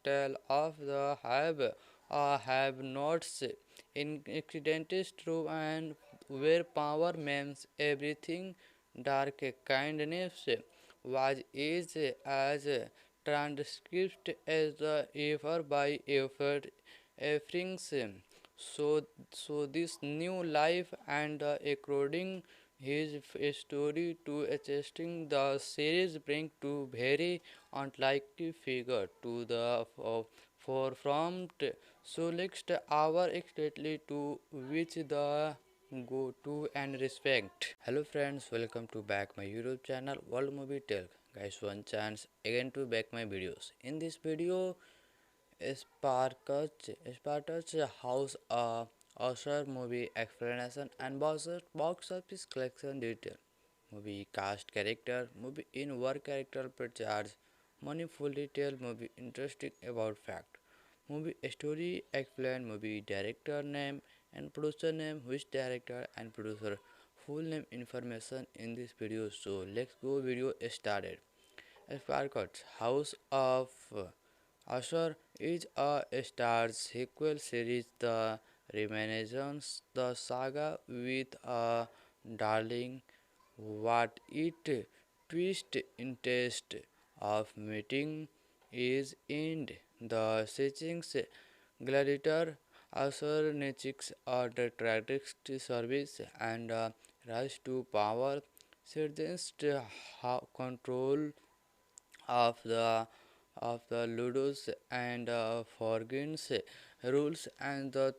tale of the have nots in accidents true and where power means everything dark kindness was is as transcript as the ever by effort efforts so this new life and according his story to adjusting the series bring to very unlikely figure to the forefront. So next hour exactly to which the go to and respect. Hello friends, welcome to back my YouTube channel World Movie Tell. Guys, one chance again to back my videos. In this video, Spartacus House Usher movie explanation and box office collection detail. movie cast character, movie in work character per charge, money full detail, movie interesting about fact, movie story explain, movie director name and producer name, which director and producer full name information in this video. So let's go video started. Sparkles House of Usher is a Star sequel series, the Renaissance, the saga with a darling what it twist in taste of meeting is end. The Sitchings Gladiator Usher Nechicks are the tragic service and rise to power, surgeons control of the Ludus and Forgins rules and the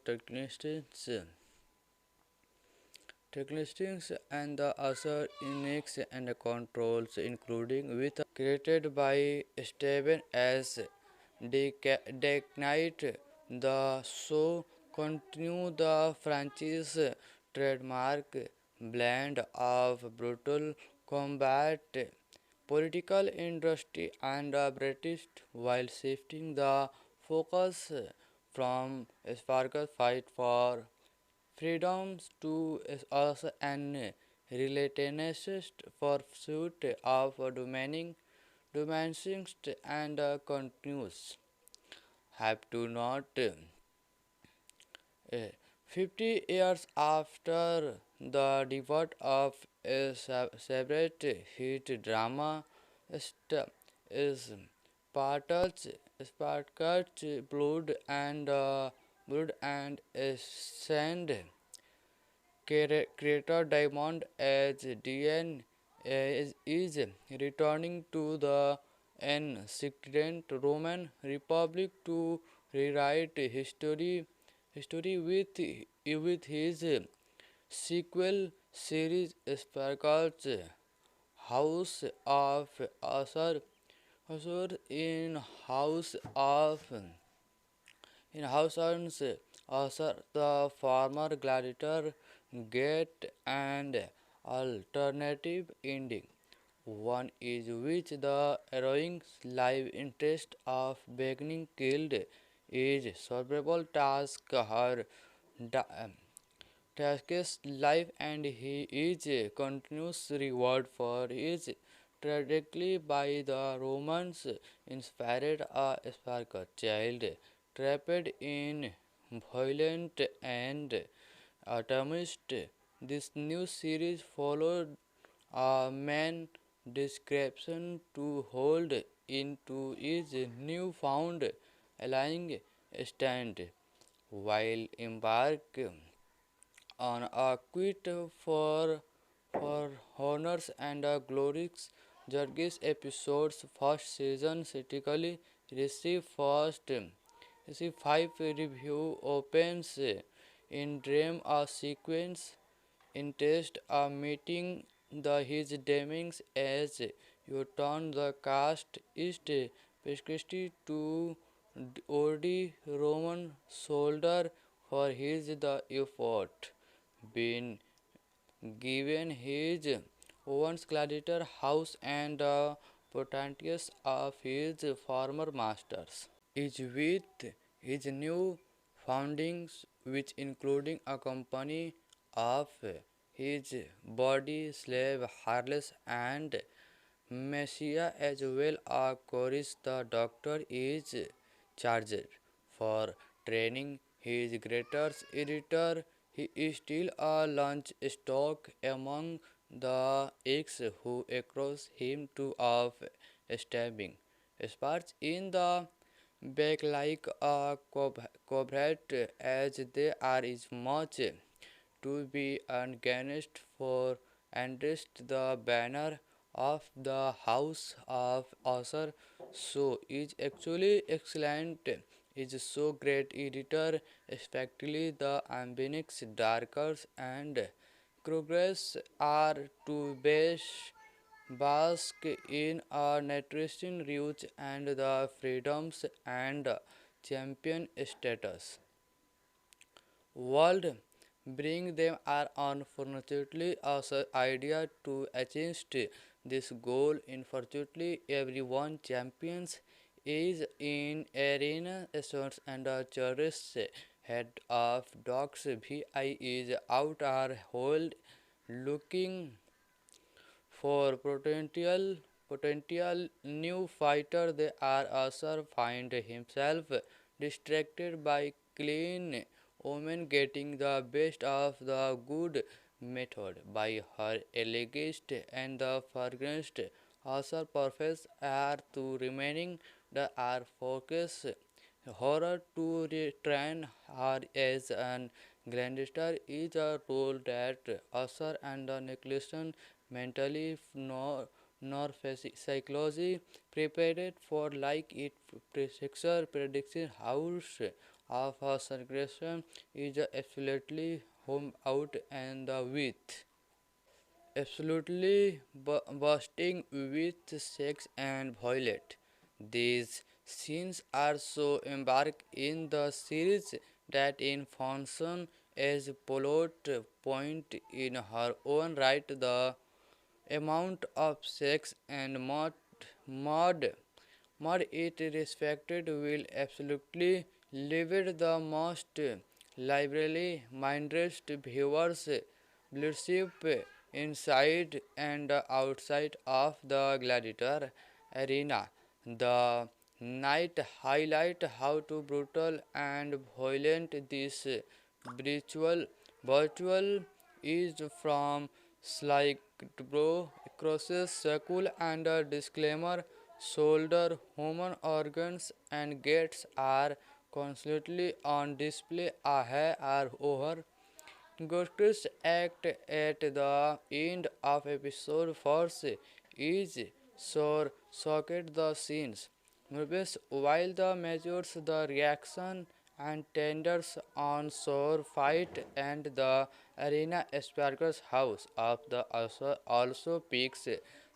technicians and the other Unix and controls, including with created by Steven S. Knight. The show continue the franchise trademark blend of brutal combat, political industry, and British while shifting the focus from Sparkle's fight for freedoms to us an relentless pursuit of dominating and continues. Have to not 50 years after the debut of a separate hit drama is Spartacus, Spartacus Blood and Sand. Creator Diamond as DN is returning to the ancient Roman Republic to rewrite history with his sequel series Sparkles House of Usher. Usher in House Arms, Usher, the former gladiator, get an alternative ending. One is which the heroine's life interest of being killed is solvable task her da- Taske's life and he is continuous reward for his tragedy by the Romans inspired a spark child trapped in violent and atomist. This new series followed a man description to hold into his newfound allying stand while embark on a quest for honors and glories. Jurgis episodes first season critically received 5 review opens in dream a sequence in test a meeting the his demons as you turn the cast east prescriptive to Odi Roman soldier for his the effort been given his own gladiator house and the potentials of his former masters is with his new foundings, which including a company of his body slave Harless and Messiah as well as Coris the doctor is charged for training his greatest editor. He is still a lunch stock among the ex who across him to of stabbing. Sparks in the back like a cobrat as they are is much to be against for endorsed the banner of the House of Author. So is actually excellent. Is so great editor, especially the ambinix darkers and progress are to base bask in a nutrition rich and the freedoms and champion status. World bring them are unfortunately our idea to achieve this goal. Unfortunately, everyone champions is in arena sports and a tourist head of dogs. VI is out our hold looking for potential new fighter. They are also find himself distracted by clean woman getting the best of the good method by her elegist and the fragrant also perfect are to remaining the are focus horror to retrain her as an grandster is a role that Usher and the Nicholson mentally nor psychology prepared for, like it picture prediction house of a circulation is absolutely home out and the with absolutely bursting with sex and violence. These scenes are so embarked in the series that in function as plot point in her own right. The amount of sex and mod mud it respected will absolutely leave it the most liberally minded viewers blurship inside and outside of the gladiator arena. The night highlight how to brutal and violent this virtual is from Sly Bro crosses circle and a disclaimer shoulder human organs and gates are constantly on display. Are over Ghosts act at the end of episode 4 is sore socket the scenes. Movies while the measures the reaction and tenders on shore fight and the arena Sparkles house of the also picks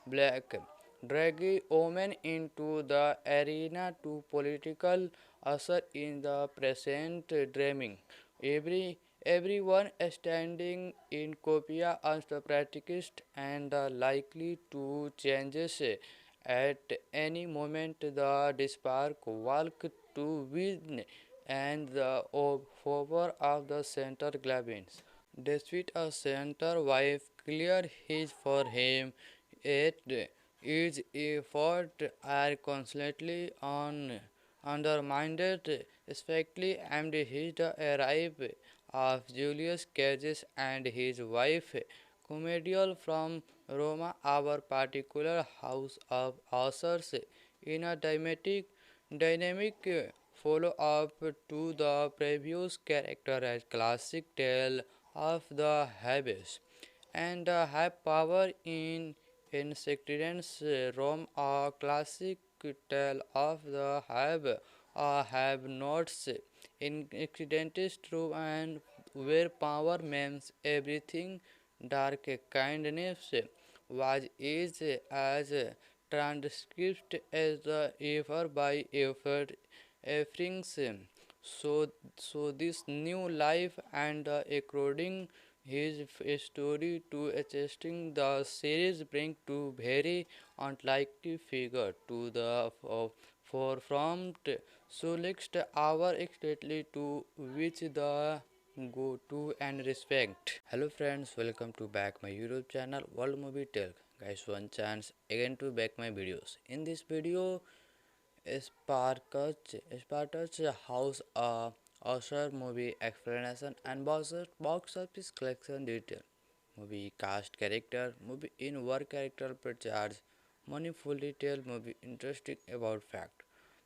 black draggy women into the arena to political usher in the present dreaming. Everyone standing in Copia as the practicist and likely to changes at any moment. The Dispark walk to win and the favor of the center Glavins. Despite a center wife clear his for him, yet his effort are constantly undermined, especially amid his arrival of Julius Caesar and his wife, Comedial from Roma, our particular house of authors, in a dynamic follow-up to the previous character as classic tale of the habits and have power in insectarians Rome, a classic tale of the have nots in accidents true and where power means everything. Dark kindness was is as transcript as the ever by effort efforts. So this new life and according his story to adjusting the series bring to very unlikely figure to the forefront. So next hour exactly to which the go to and respect. Hello friends, welcome to back my YouTube channel World Movie Tell. Guys, one chance again to back my videos. In this video, Spartacus House a Oscar movie explanation and box office collection detail. Movie cast character, movie in work character per charge, money full detail, movie interesting about fact.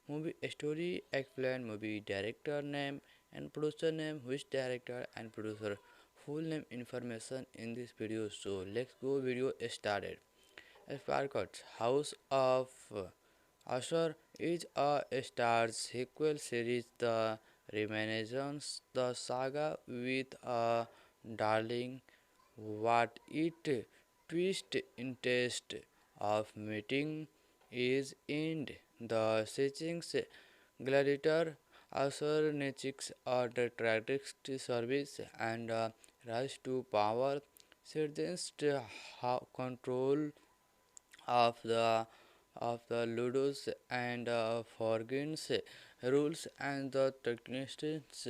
Movie story explain, movie director name and producer name, which director and producer full name information in this video. So let's go video started. Sparkles House of Usher is a Star sequel series, the Renaissance, the saga with a darling what it twist in taste of meeting is end. The Sitchings Gladiator Usher Netflix or the Tragic service and rise to power, seized control of the Ludus and forgets rules and the technicians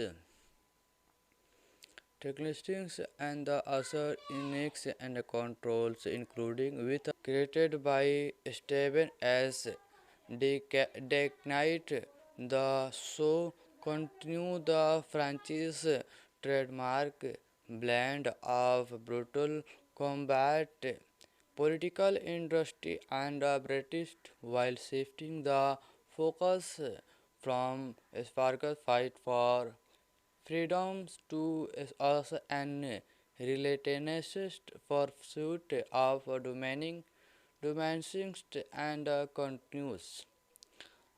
and the other index and controls, including with created by Steven as Knight. The show continue the franchise trademark blend of brutal combat, political industry, and British, while shifting the focus from Sparkle's fight for freedoms to us an relentless pursuit of domination and continues.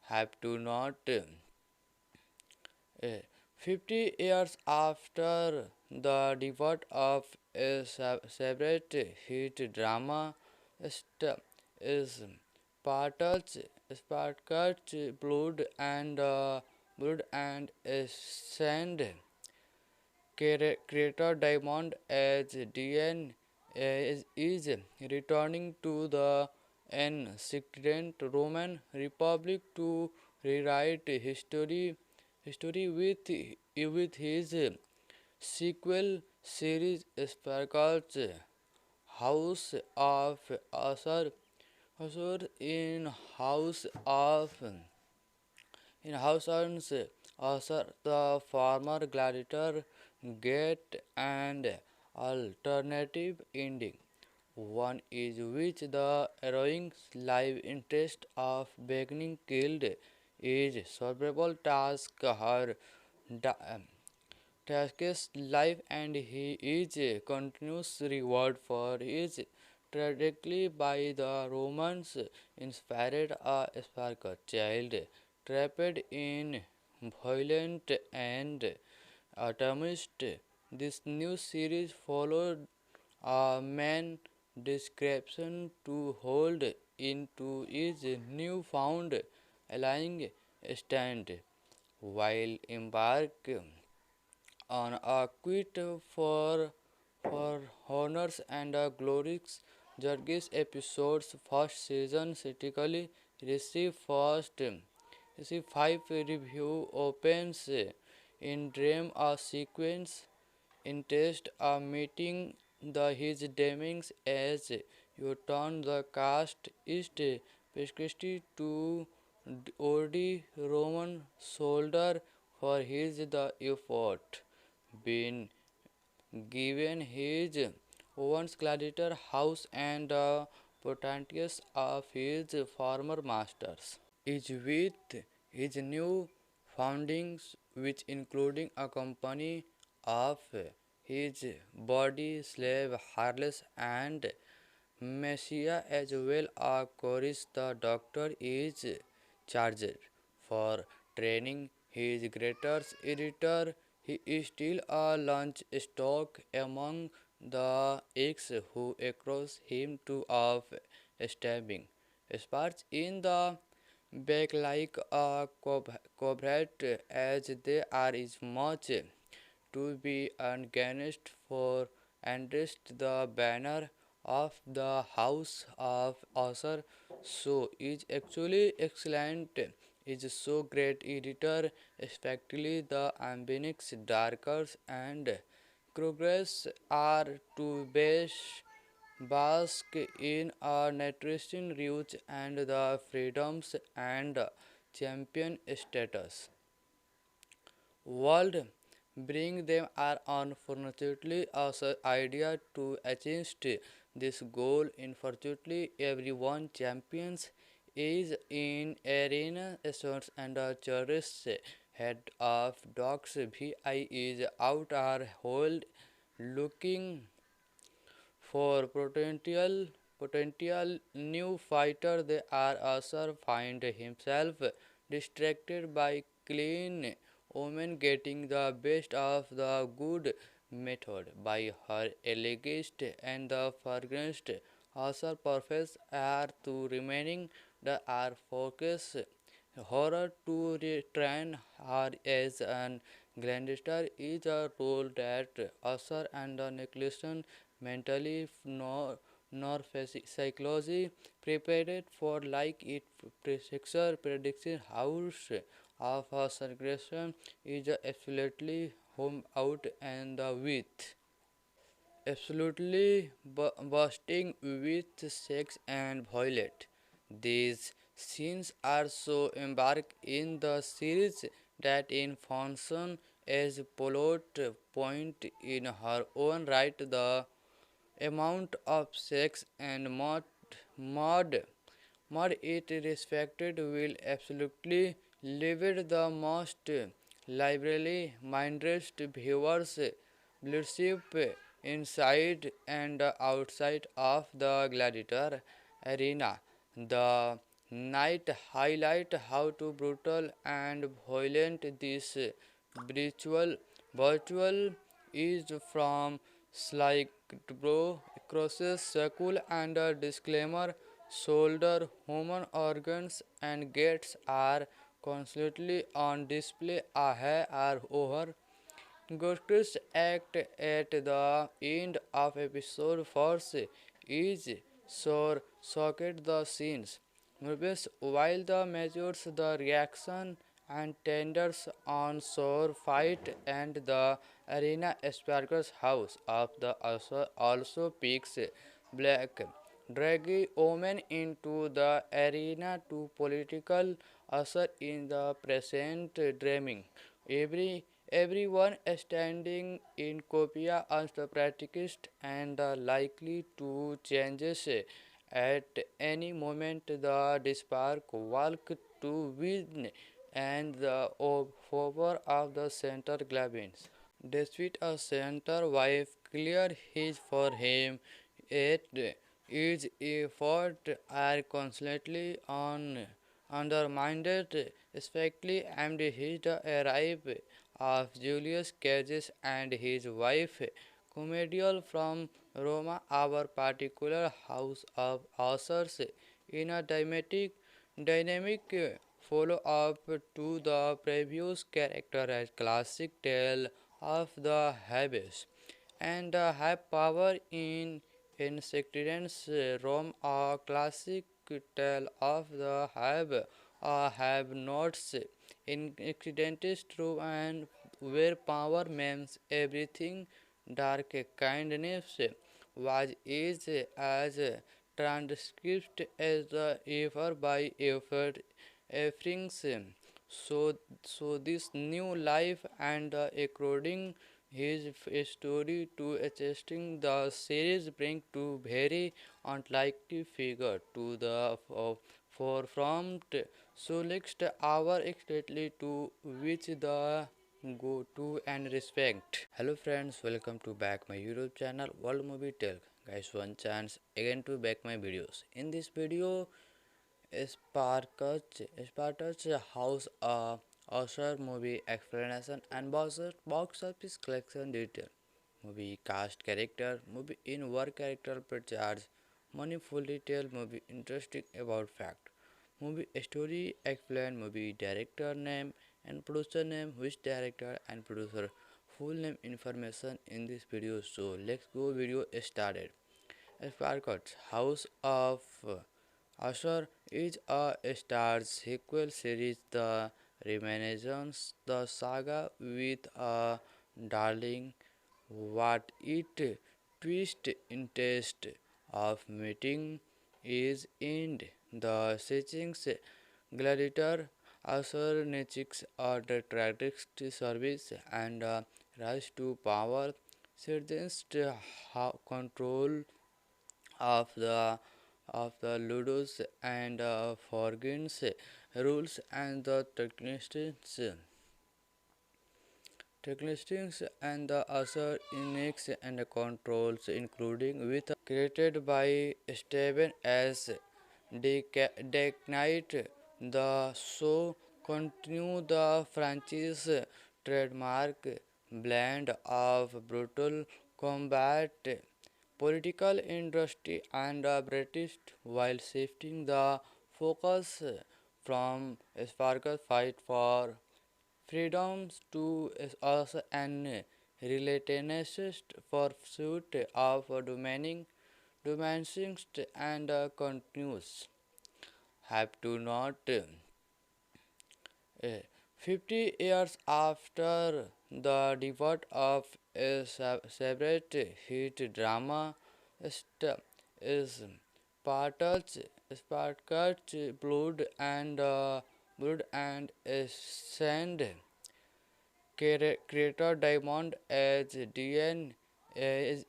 Have to not 50 years after the debut of a separate hit drama is Spartacus, Spartacus Blood and Sand. Creator Diamond as DN is returning to the ancient Roman Republic to rewrite history with his sequel series Sparkles House of Usher in House Arms, Usher, the former gladiator, get an alternative ending. One is which the heroine's life interest of being killed is solvable task her da- Tasker's life and he is continuous reward for his tragedy by the Romans inspired a spark child trapped in violent and atomist. This new series followed a man description to hold into his newfound allying stand while embark on a quest for honors and glories. Jurgis episodes first season critically received first received 5 review opens in dream a sequence in test a meeting the his demons as you turn the cast east prescriptive to OD Roman soldier for his the effort been given his own gladiator house and the potentials of his former masters is with his new foundings which including a company of his body slave Harless and Messiah as well as Coris the doctor is charged for training his greatest editor. He is still a lunch stock among the ex who across him to of stabbing. Sparks in the back like a cobrat as they are is much to be against for endorsed the banner of the House of Author. So is actually excellent. Is so great editor, especially the ambinix darkers and progress are to base bask in a nutrition rich and the freedoms and champion status world bring them are unfortunately also idea to achieve this goal. Unfortunately, everyone champions is in arena assaults and a tourist head of dogs vi is out are hold looking for potential new fighter. They are also find himself distracted by clean woman getting the best of the good method by her elegist and the fragrant also perfect are to remaining the are focus horror to retrain her as an Grandster is a role that Usher and Nicholson mentally nor psychology prepared for, like it picture prediction house of a segregation is absolutely home out and with absolutely bursting with sex and violence. These scenes are so embarked in the series that in function as plot point in her own right. The amount of sex and mod mod it respected will absolutely leave the most liberally minded viewers blurship inside and outside of the gladiator arena. The night highlight how to brutal and violent this virtual is, from slight bro crosses circle and a disclaimer shoulder human organs and gates are constantly on display. Are over Ghosts act at the end of episode 4 is sore socket the scenes. Movies, while the measures the reaction and tenders on shore fight and the arena Sparkles house of the also picks black draggy omen into the arena to political usher in the present dreaming. Everyone standing in Copia as the practicist and likely to changes at any moment. The Dispark walk to win and the favor of the center Glavins. Despite a center wife clear his for him, yet his effort are constantly undermined, especially amid his arrival of Julius Caesar and his wife, Comedial from Roma, our particular house of authors, in a dynamic follow-up to the previous character as classic tale of the habits and have power in insectarians Rome, a classic tale of the have nots in accidents true and where power means everything. Dark kindness was is as transcript as the ever by effort efforts. So this new life and according his story to adjusting the series bring to very unlikely figure to the forefront. So next hour exactly to which the go to and respect. Hello friends, welcome to back my YouTube channel World Movie Tell. Guys, one chance again to back my videos. In this video, Spartacus House a Oscar movie explanation and box office collection detail. Movie cast character, movie in work character per charge, money full detail, movie interesting about fact. Movie story explain, movie director name and producer name, which director and producer full name information in this video. So let's go video started. Sparkles House of Usher is a Star sequel series, the Renaissance, the saga with a darling what it twist in taste of meeting is end. The settings gladiator Usher Nechic's the tragic service and rise to power, suggests control of the Ludus and Forgins rules and the technicians and the other index and controls, including with created by Steven S. Knight. The show continue the franchise trademark blend of brutal combat, political industry, and British while shifting the focus from Sparkle's fight for freedoms to us and relentless pursuit of dimensions and continues have to not 50 years after the debut of a separate hit drama is Spartacus, Spartacus Blood and Sand creator Diamond as DN is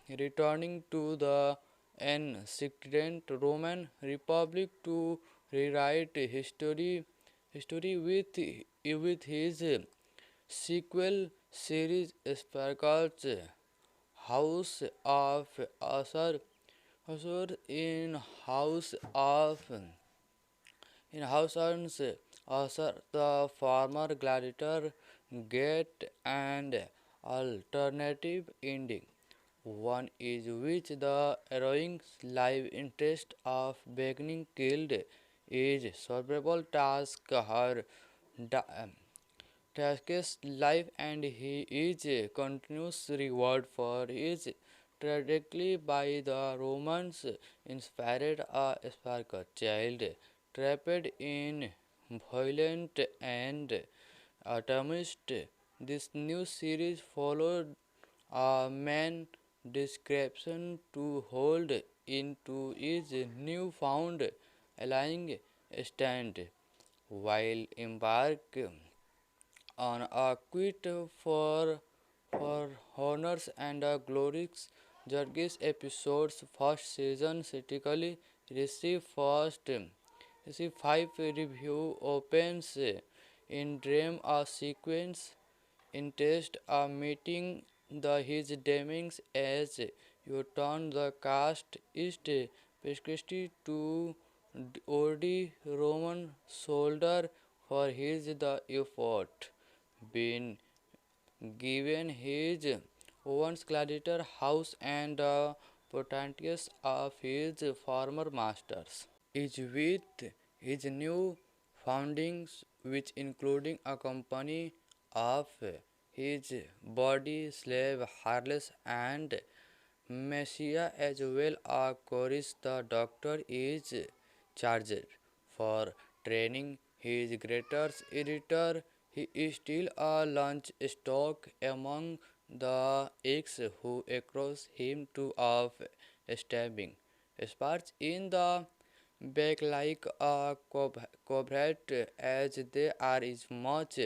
returning to the ancient Roman Republic to rewrite history with his sequel series Sparkles House of Usher. Usher in House Usher, the former gladiator, get an alternative ending. One is which the heroine's life interest of beginning killed is solvable task her da- Taske's life and he is continuous reward for his tragedy by the Romans inspired a spark child trapped in violent and atomist. This new series followed a man description to hold into his newfound lying stand while embark on a quest for honors and glories. Jurgis episodes first season critically received first received 5 review opens in dream a sequence in test a meeting the his demons as you turn the cast east prescription to Odi Roman soldier for his the effort been given his own gladiator house and the potentials of his former masters is with his new foundings which including a company of his body slave Harless and Messiah as well as Coris the doctor is charged for training his greatest editor. He is still a lunch stock among the ex who across him to of stabbing. Sparks in the back like a cobrat as they are is much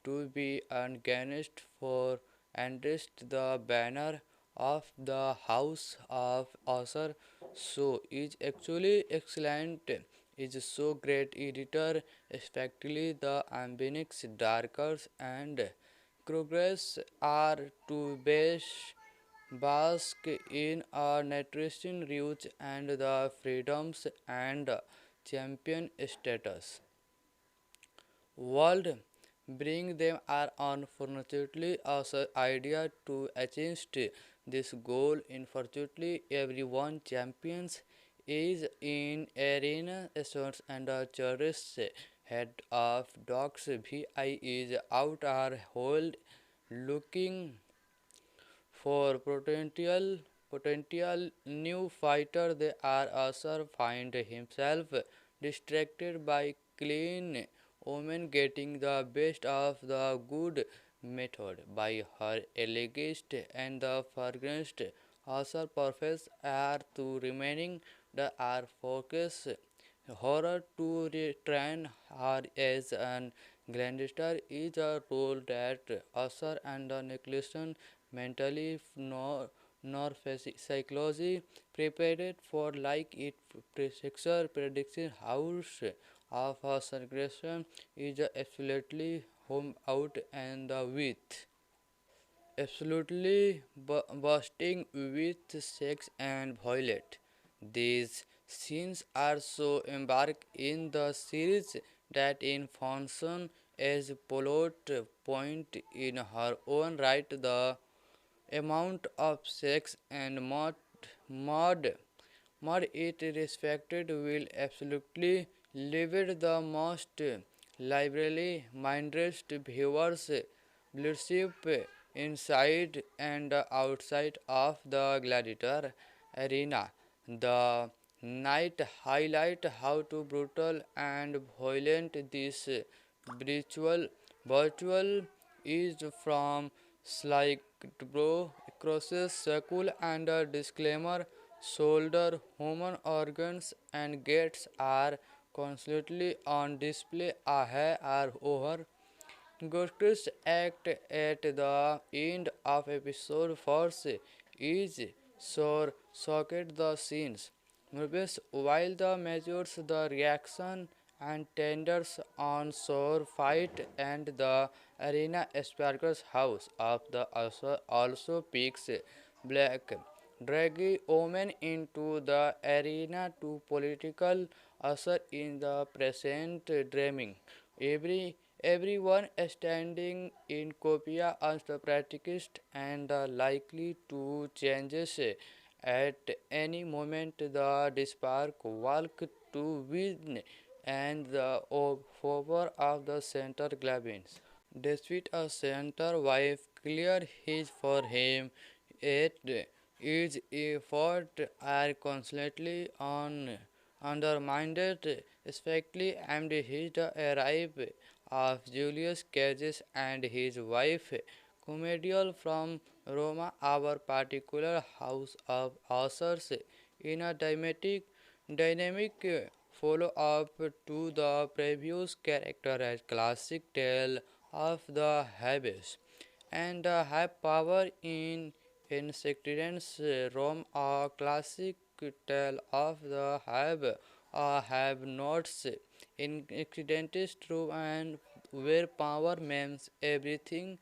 to be against for endorsed the banner of the House of Author. So is actually excellent. Is so great editor, especially the ambinix darkers and progress are to base bask in a nutrition rich and the freedoms and champion status world bring them are unfortunately as an idea to achieve this goal. Unfortunately, everyone champions is in arena assaults and a tourist head of dogs VI is out our hold looking for potential new fighter. They are also find himself distracted by clean woman getting the best of the good method by her elegist and the fragrant also perfect are to remaining the are focus horror to retrain her as an grandster is a role that Usher and the Nicholson mentally psychology prepared for like it sexual prediction house of a segregation is absolutely home out and the with absolutely bursting with sex and violence. These scenes are so embarked in the series that in function as plot point in her own right. The amount of sex and mod it respected will absolutely leave it the most lively minded viewers worship inside and outside of the gladiator arena. The night highlight how to brutal and violent this virtual is from slight bro crosses circle and a disclaimer shoulder human organs and gates are constantly on display are over. Ghosts act at the end of episode force is sore socket the scenes. Movies while the measures the reaction and tenders on shore fight and the arena sparkles house of the also peaks black draggy omen into the arena to political usher in the present dreaming. Everyone standing in copia as the practiced and likely to changes at any moment the spark walk to win and the over of the center glabins. Despite a center wife clear his for him, yet his effort are constantly undermined, especially amid his arrival of Julius Caesar and his wife, Comedial from Roma, our particular house of authors, in a dynamic follow-up to the previous character as classic tale of the habits and have power in insectarians Rome a classic tale of the have nots in accidents true and where power means everything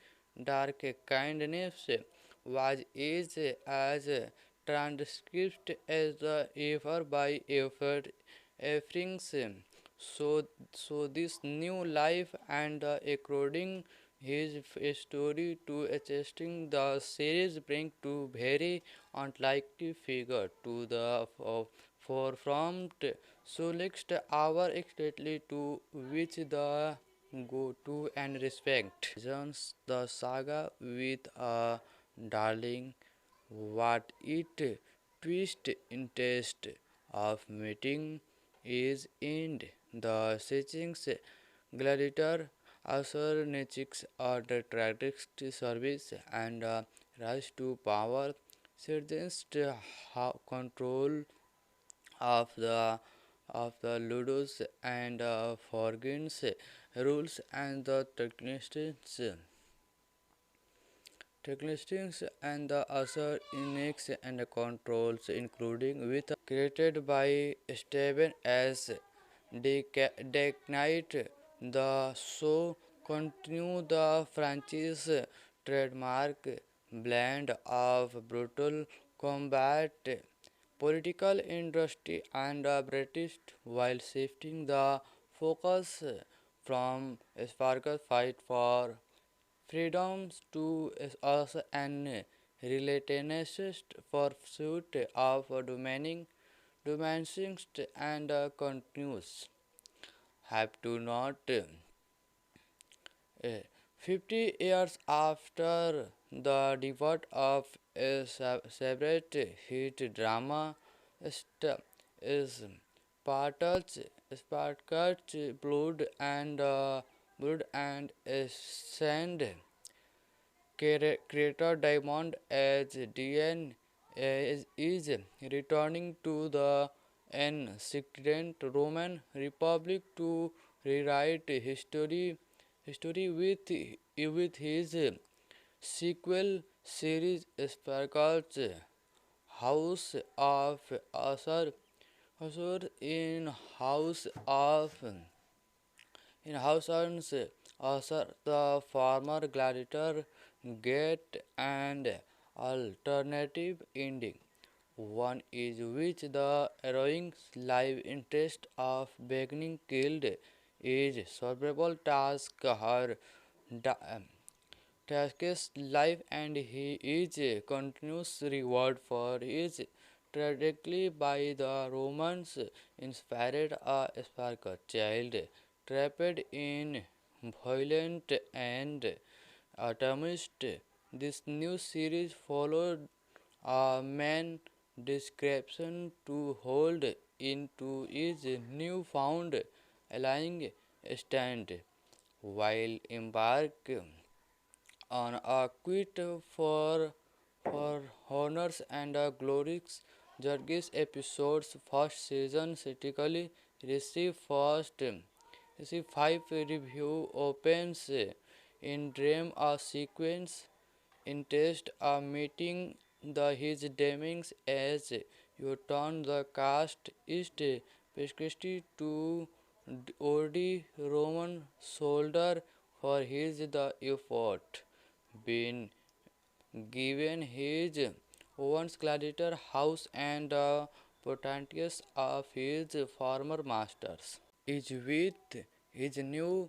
dark kindness was is as transcript as the ever by effort efforts so this new life and according his story to adjusting the series bring to very unlikely figure to the forefront. So next our exactly to which the go to and respect. Jones the saga with a darling what it twist in taste of meeting is end. The searchings gladiator also needs a tragic service and rise to power surgeons control of the Ludus and forgets rules and the technicians and the other innings and controls including with created by Steven as Deck Knight. The show continue the franchise trademark blend of brutal combat, political industry, and British while shifting the focus from Sparkle's fight for freedoms to us an relentless pursuit of dominating and continues. Have to not 50 years after the debut of a separate hit drama is Spartacus Blood and Sand creator Diamond as DN is returning to the ancient Roman Republic to rewrite history with his sequel series Sparkles House of Usher in House Arms, the former gladiator get an alternative ending. One is which the heroine's life interest of beginning killed is solvable task her da- Taske's life and he is a continuous reward for his tragically by the Romans inspired a spark child trapped in violent and atomist. This new series followed a man description to hold into his newfound lying stand while embarked on a quest for honors and glories. Jurgis episodes first season critically received first received five review opens in dream a sequence in test a meeting the his demons as you turn the cast east prescriptive to Odi Roman soldier for his the effort been given his once gladiator house and the potentials of his former masters is with his new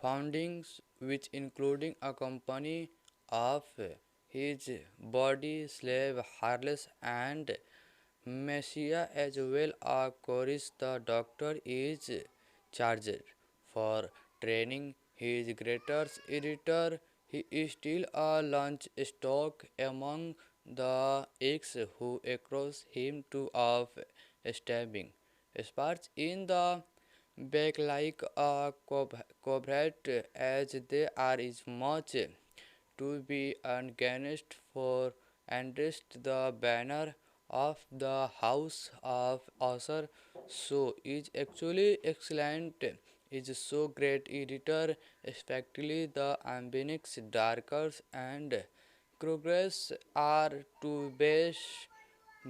foundings which including a company of his body slave Harless and Messiah as well as Coris the doctor is charged for training his greatest editor. He is still a lunch stock among the ex who across him to of stabbing. Sparks in the back like a cobrat as they are is much to be against for endorsed the banner of the House of Author. So is actually excellent. Is so great editor, especially the ambinix darkers and progress are to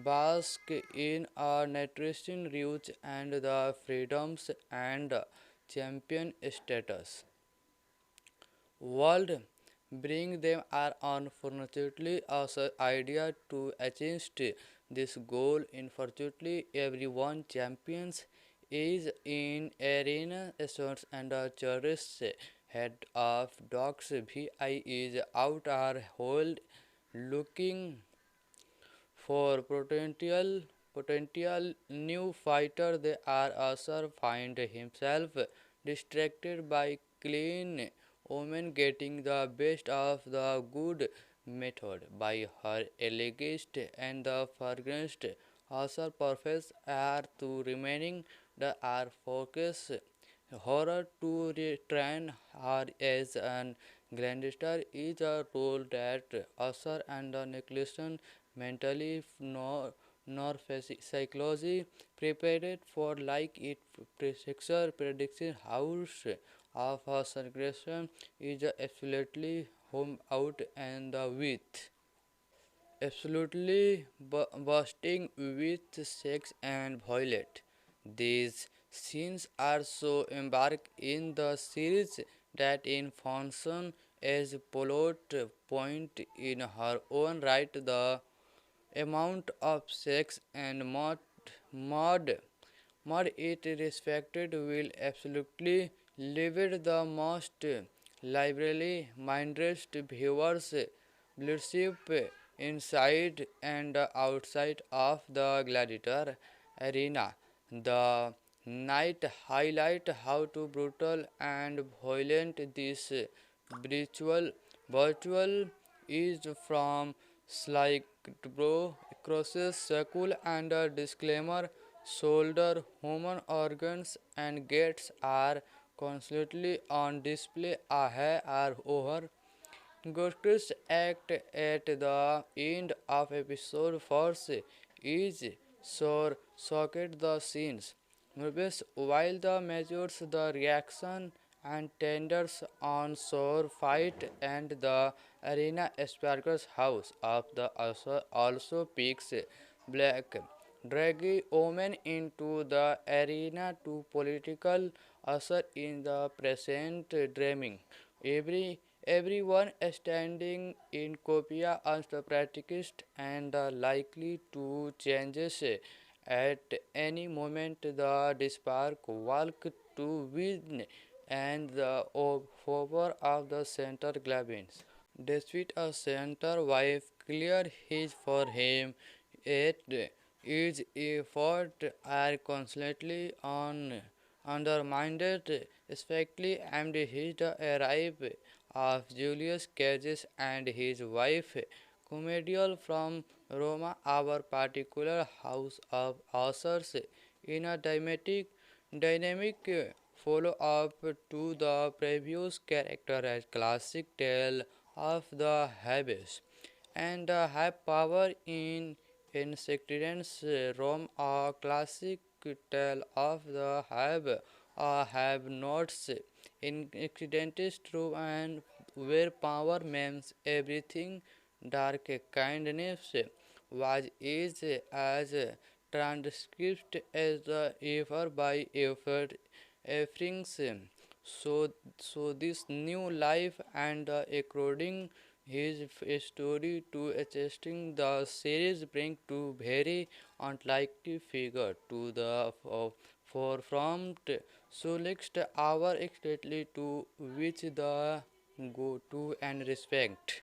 bask in a nutrition rich and the freedoms and champion status world bring them are unfortunately as an idea to achieve this goal. Unfortunately everyone champions is in arena asserts and a tourist head of dogs vi is out are hold looking for potential new fighter. They are also find himself distracted by clean woman getting the best of the good method by her elegist and the fragrant also perfect are to remaining the are focus horror to retrain her as an grandster is a role that Usher and Nicholson mentally psychology prepared for like it sexual prediction house of a segregation is absolutely home out and the with absolutely bursting with sex and violence. These scenes are so embarked in the series that in function as plot point in her own right. The amount of sex and mod Mud it respected will absolutely leave the most liberally minded viewers blurship inside and outside of the gladiator arena. The night highlight how to brutal and violent this virtual is from Sly Bro crosses circle and a disclaimer shoulder human organs and gates are constantly on display. A hair are over Ghosts act at the end of episode 4 is sore socket the scenes. Movies while the measures the reaction and tenders on sore fight and the arena Asperger's house of the also peaks black draggy omen into the arena to political usher in the present dreaming. Everyone standing in copia as the practicist and likely to changes at any moment. The spark walk to win and the favor of the center Glavins. Despite a center wife clear his for him, yet his effort are constantly undermined, especially amid his arrival of Julius Caesar and his wife, Comedial from Roma, our particular house of authors, in a dynamic follow-up to the previous character as classic tale of the habits and have power in insectarians Rome, a classic tale of the have nots in accidents true and where power means everything dark kindness was is as transcript as the ever by effort efforts. So this new life and according his story to adjusting the series bring to very unlikely figure to the forefront. So next our exactly to which the go to and respect.